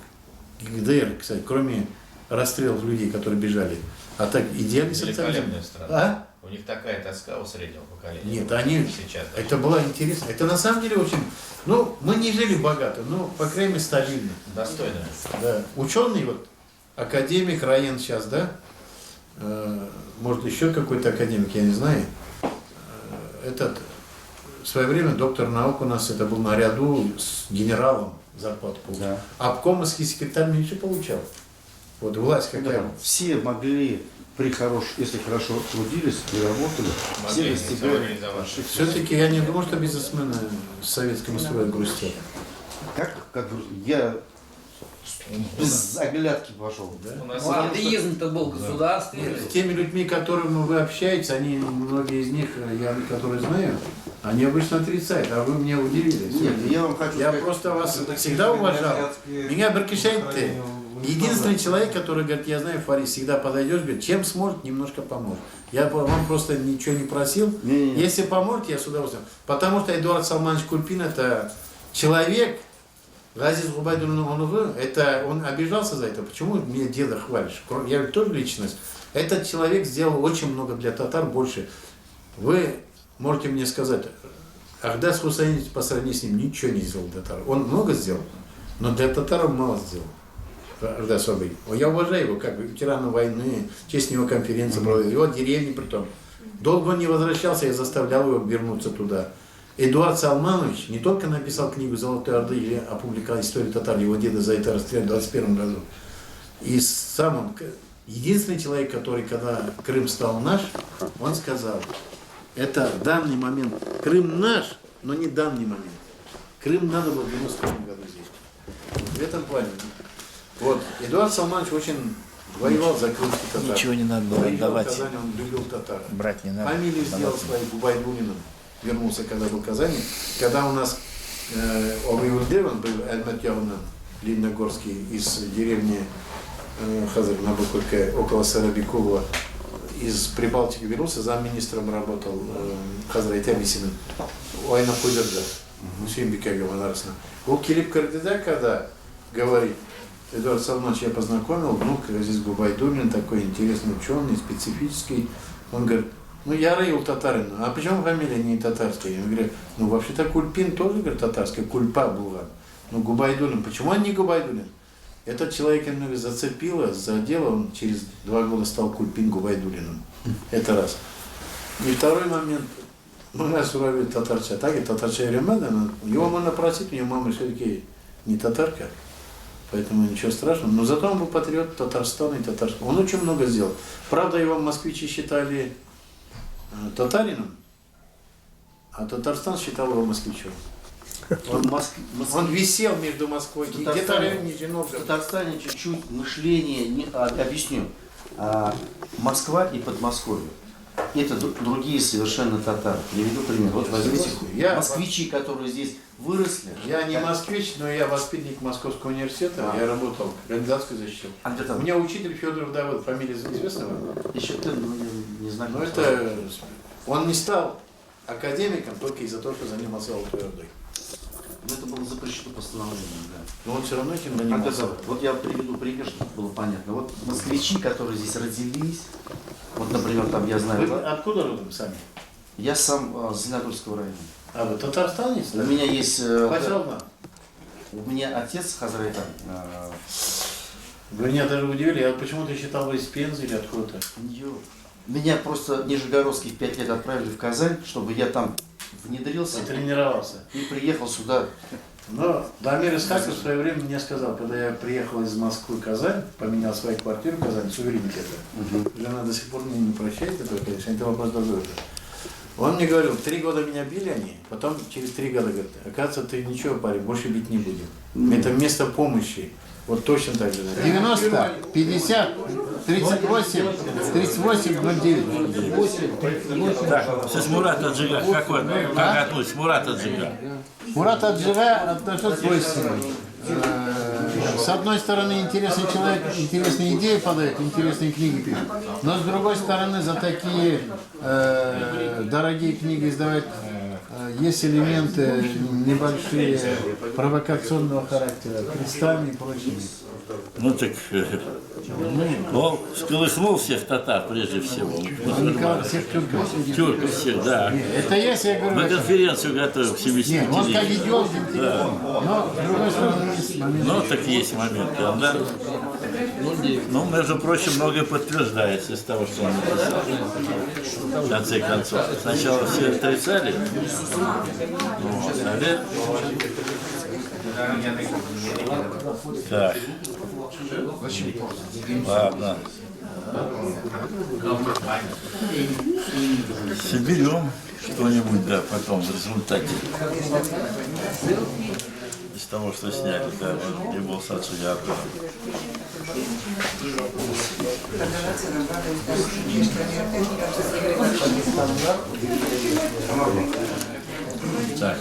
ГДР, кстати, кроме расстрелов людей, которые бежали. А так идеальный социализм. Великолепная страна. У них такая тоска у среднего поколения. Нет, они... Сейчас это было интересно. Это на самом деле очень... мы не жили богато, но, по крайней мере, стабильно. Достойно. Да. Ученый, академик Раен сейчас, да? Может, еще какой-то академик, я не знаю. В свое время доктор наук у нас, это был наряду с генералом зарплату получал. Да. Обкомовский секретарь меньше получал. Вот власть какая. Все могли если хорошо трудились и работали, все достигали. Все-таки я не думаю, что бизнесмены с советским строем грустят. Как я без оглядки пошел. Да? Атеизм-то был государственный. С теми людьми, которыми вы общаетесь, многие из них, я которые знаю, они обычно отрицают, а вы мне удивились. Нет, я вам хочу сказать, просто вас всегда уважал. Меня Беркишайт, единственный человек, который говорит, я знаю, Фарис, всегда подойдешь, говорит, чем сможет, немножко поможет. Я вам просто ничего не просил. Если поможете, я с удовольствием. Потому что Эдуард Салманович Кульпин это человек, Газиз Губайдуллин, это он обижался за это. Почему мне деда хвалишь? Я ведь тоже личность. Этот человек сделал очень много для татар, больше. Вы можете мне сказать, Ахдас Хусейн по сравнению с ним ничего не сделал для татар. Он много сделал, но для татаров мало сделал. Ахдас Абай. Я уважаю его, как ветерана войны, в честь него конференция была, его деревни притом. Долго он не возвращался, я заставлял его вернуться туда. Эдуард Салманович не только написал книгу «Золотой Орды» или опубликовал «Историю татар», его деда за это расстреляли в 21 году. И сам он, единственный человек, который, когда Крым стал наш, он сказал, это в данный момент, Крым наш, но не данный момент. Крым надо было в 91 году здесь. В этом плане. Вот, Эдуард Салманович очень воевал за крымских татар. Ничего не надо было отдавать. В Казани он любил татар. Брать не надо. Фамилию сделал свою Губайдуллиным. Вернулся, когда был в Казани. Когда у нас Овиулдеван был Эльмет Явнан, Ливногорский, из деревни Хазар Набукулька, около Сарабикова, из Прибалтики вернулся, замминистром работал Хазрайт Амисин. Ойна Кудерда. Симбикега Ванарсна. У Килип Кардида, когда говорит, Эдуард Салманович, я познакомил, внук здесь Губайдуллин, такой интересный ученый, специфический. Он говорит, ну я Раил татарин, а почему фамилия не татарская? Я говорю, ну вообще-то Кульпин тоже, говорит, татарская, Кульпа Булган. Ну Губайдуллин, почему он не Губайдуллин? Этот человек немного зацепило, задело, он через 2 года стал Кульпин Губайдуллиным. Это раз. И второй момент, у нас уровень татарча, так и татарча Ремеда, его можно просить, у него мама все-таки не татарка. Поэтому ничего страшного. Но зато он был патриот Татарстана и Татарстана. Он очень много сделал. Правда, его москвичи считали татарином, а Татарстан считал его москвичом. Он висел между Москвой и где-то в районе Нижнего В Новгорода. Татарстане чуть-чуть мышление, объясню. Москва и Подмосковье. Это другие совершенно татары. Я веду пример. Вот возьмите москвичи, которые здесь выросли. Я не москвич, но я воспитанник Московского университета. Я работал, кандидатскую защитил. У меня учитель Федоров Давыд, фамилия известного. Еще ты, не знаю. Но это он не стал академиком только из-за того, что занимался Алтуэрдой. Но это было запрещено постановлением, да. Но он все равно этим занимался. Вот я приведу пример, чтобы было понятно. Вот москвичи, которые здесь родились, вот, например, там я знаю. Вы откуда родом сами? Я сам с Зеленодольского района. А вы татарстанец? У меня есть. У меня отец Хазрайтан. Вы меня даже удивили, я почему-то считал, вы из Пензы или откуда-то. Меня просто Нижегородские в 5 лет отправили в Казань, чтобы я там внедрился. И тренировался. И приехал сюда. Но Дамир Исхаков в свое время мне сказал, когда я приехал из Москвы в Казань, поменял свою квартиру в Казань, суверенитета. Жена до сих пор мне не прощает этого, конечно, это вопрос другой. Он мне говорил, 3 года меня били они, потом через 3 года говорит, оказывается, ты ничего, парень, больше бить не будем. Это место помощи. Вот точно так же. 90, 50, 38, 38, 09. Так, сейчас Мурат Аджига, как относится Мурат Аджига? Мурат Аджига отношусь свойственно. С одной стороны, интересный человек, интересные идеи подает, интересные книги пишет. Но с другой стороны, за такие дорогие книги издавать есть элементы небольшие провокационного характера, крестами и прочими. Ну так, он сколыхнул всех татар прежде всего. Всех тюрков. Тюрков всех, да. Это есть, я говорю. Мы конференцию готовим к 70-летию. Нет, он как идеолог интересен. Но с другой стороны, есть момент. Ну, так есть моменты, да. Ну, между прочим, многое подтверждается из того, что он написал. В конце концов. Сначала все отрицали, так. Ладно. Соберем что-нибудь, да, потом в результате. Из того, что сняли, да, не был Сацуя. Так.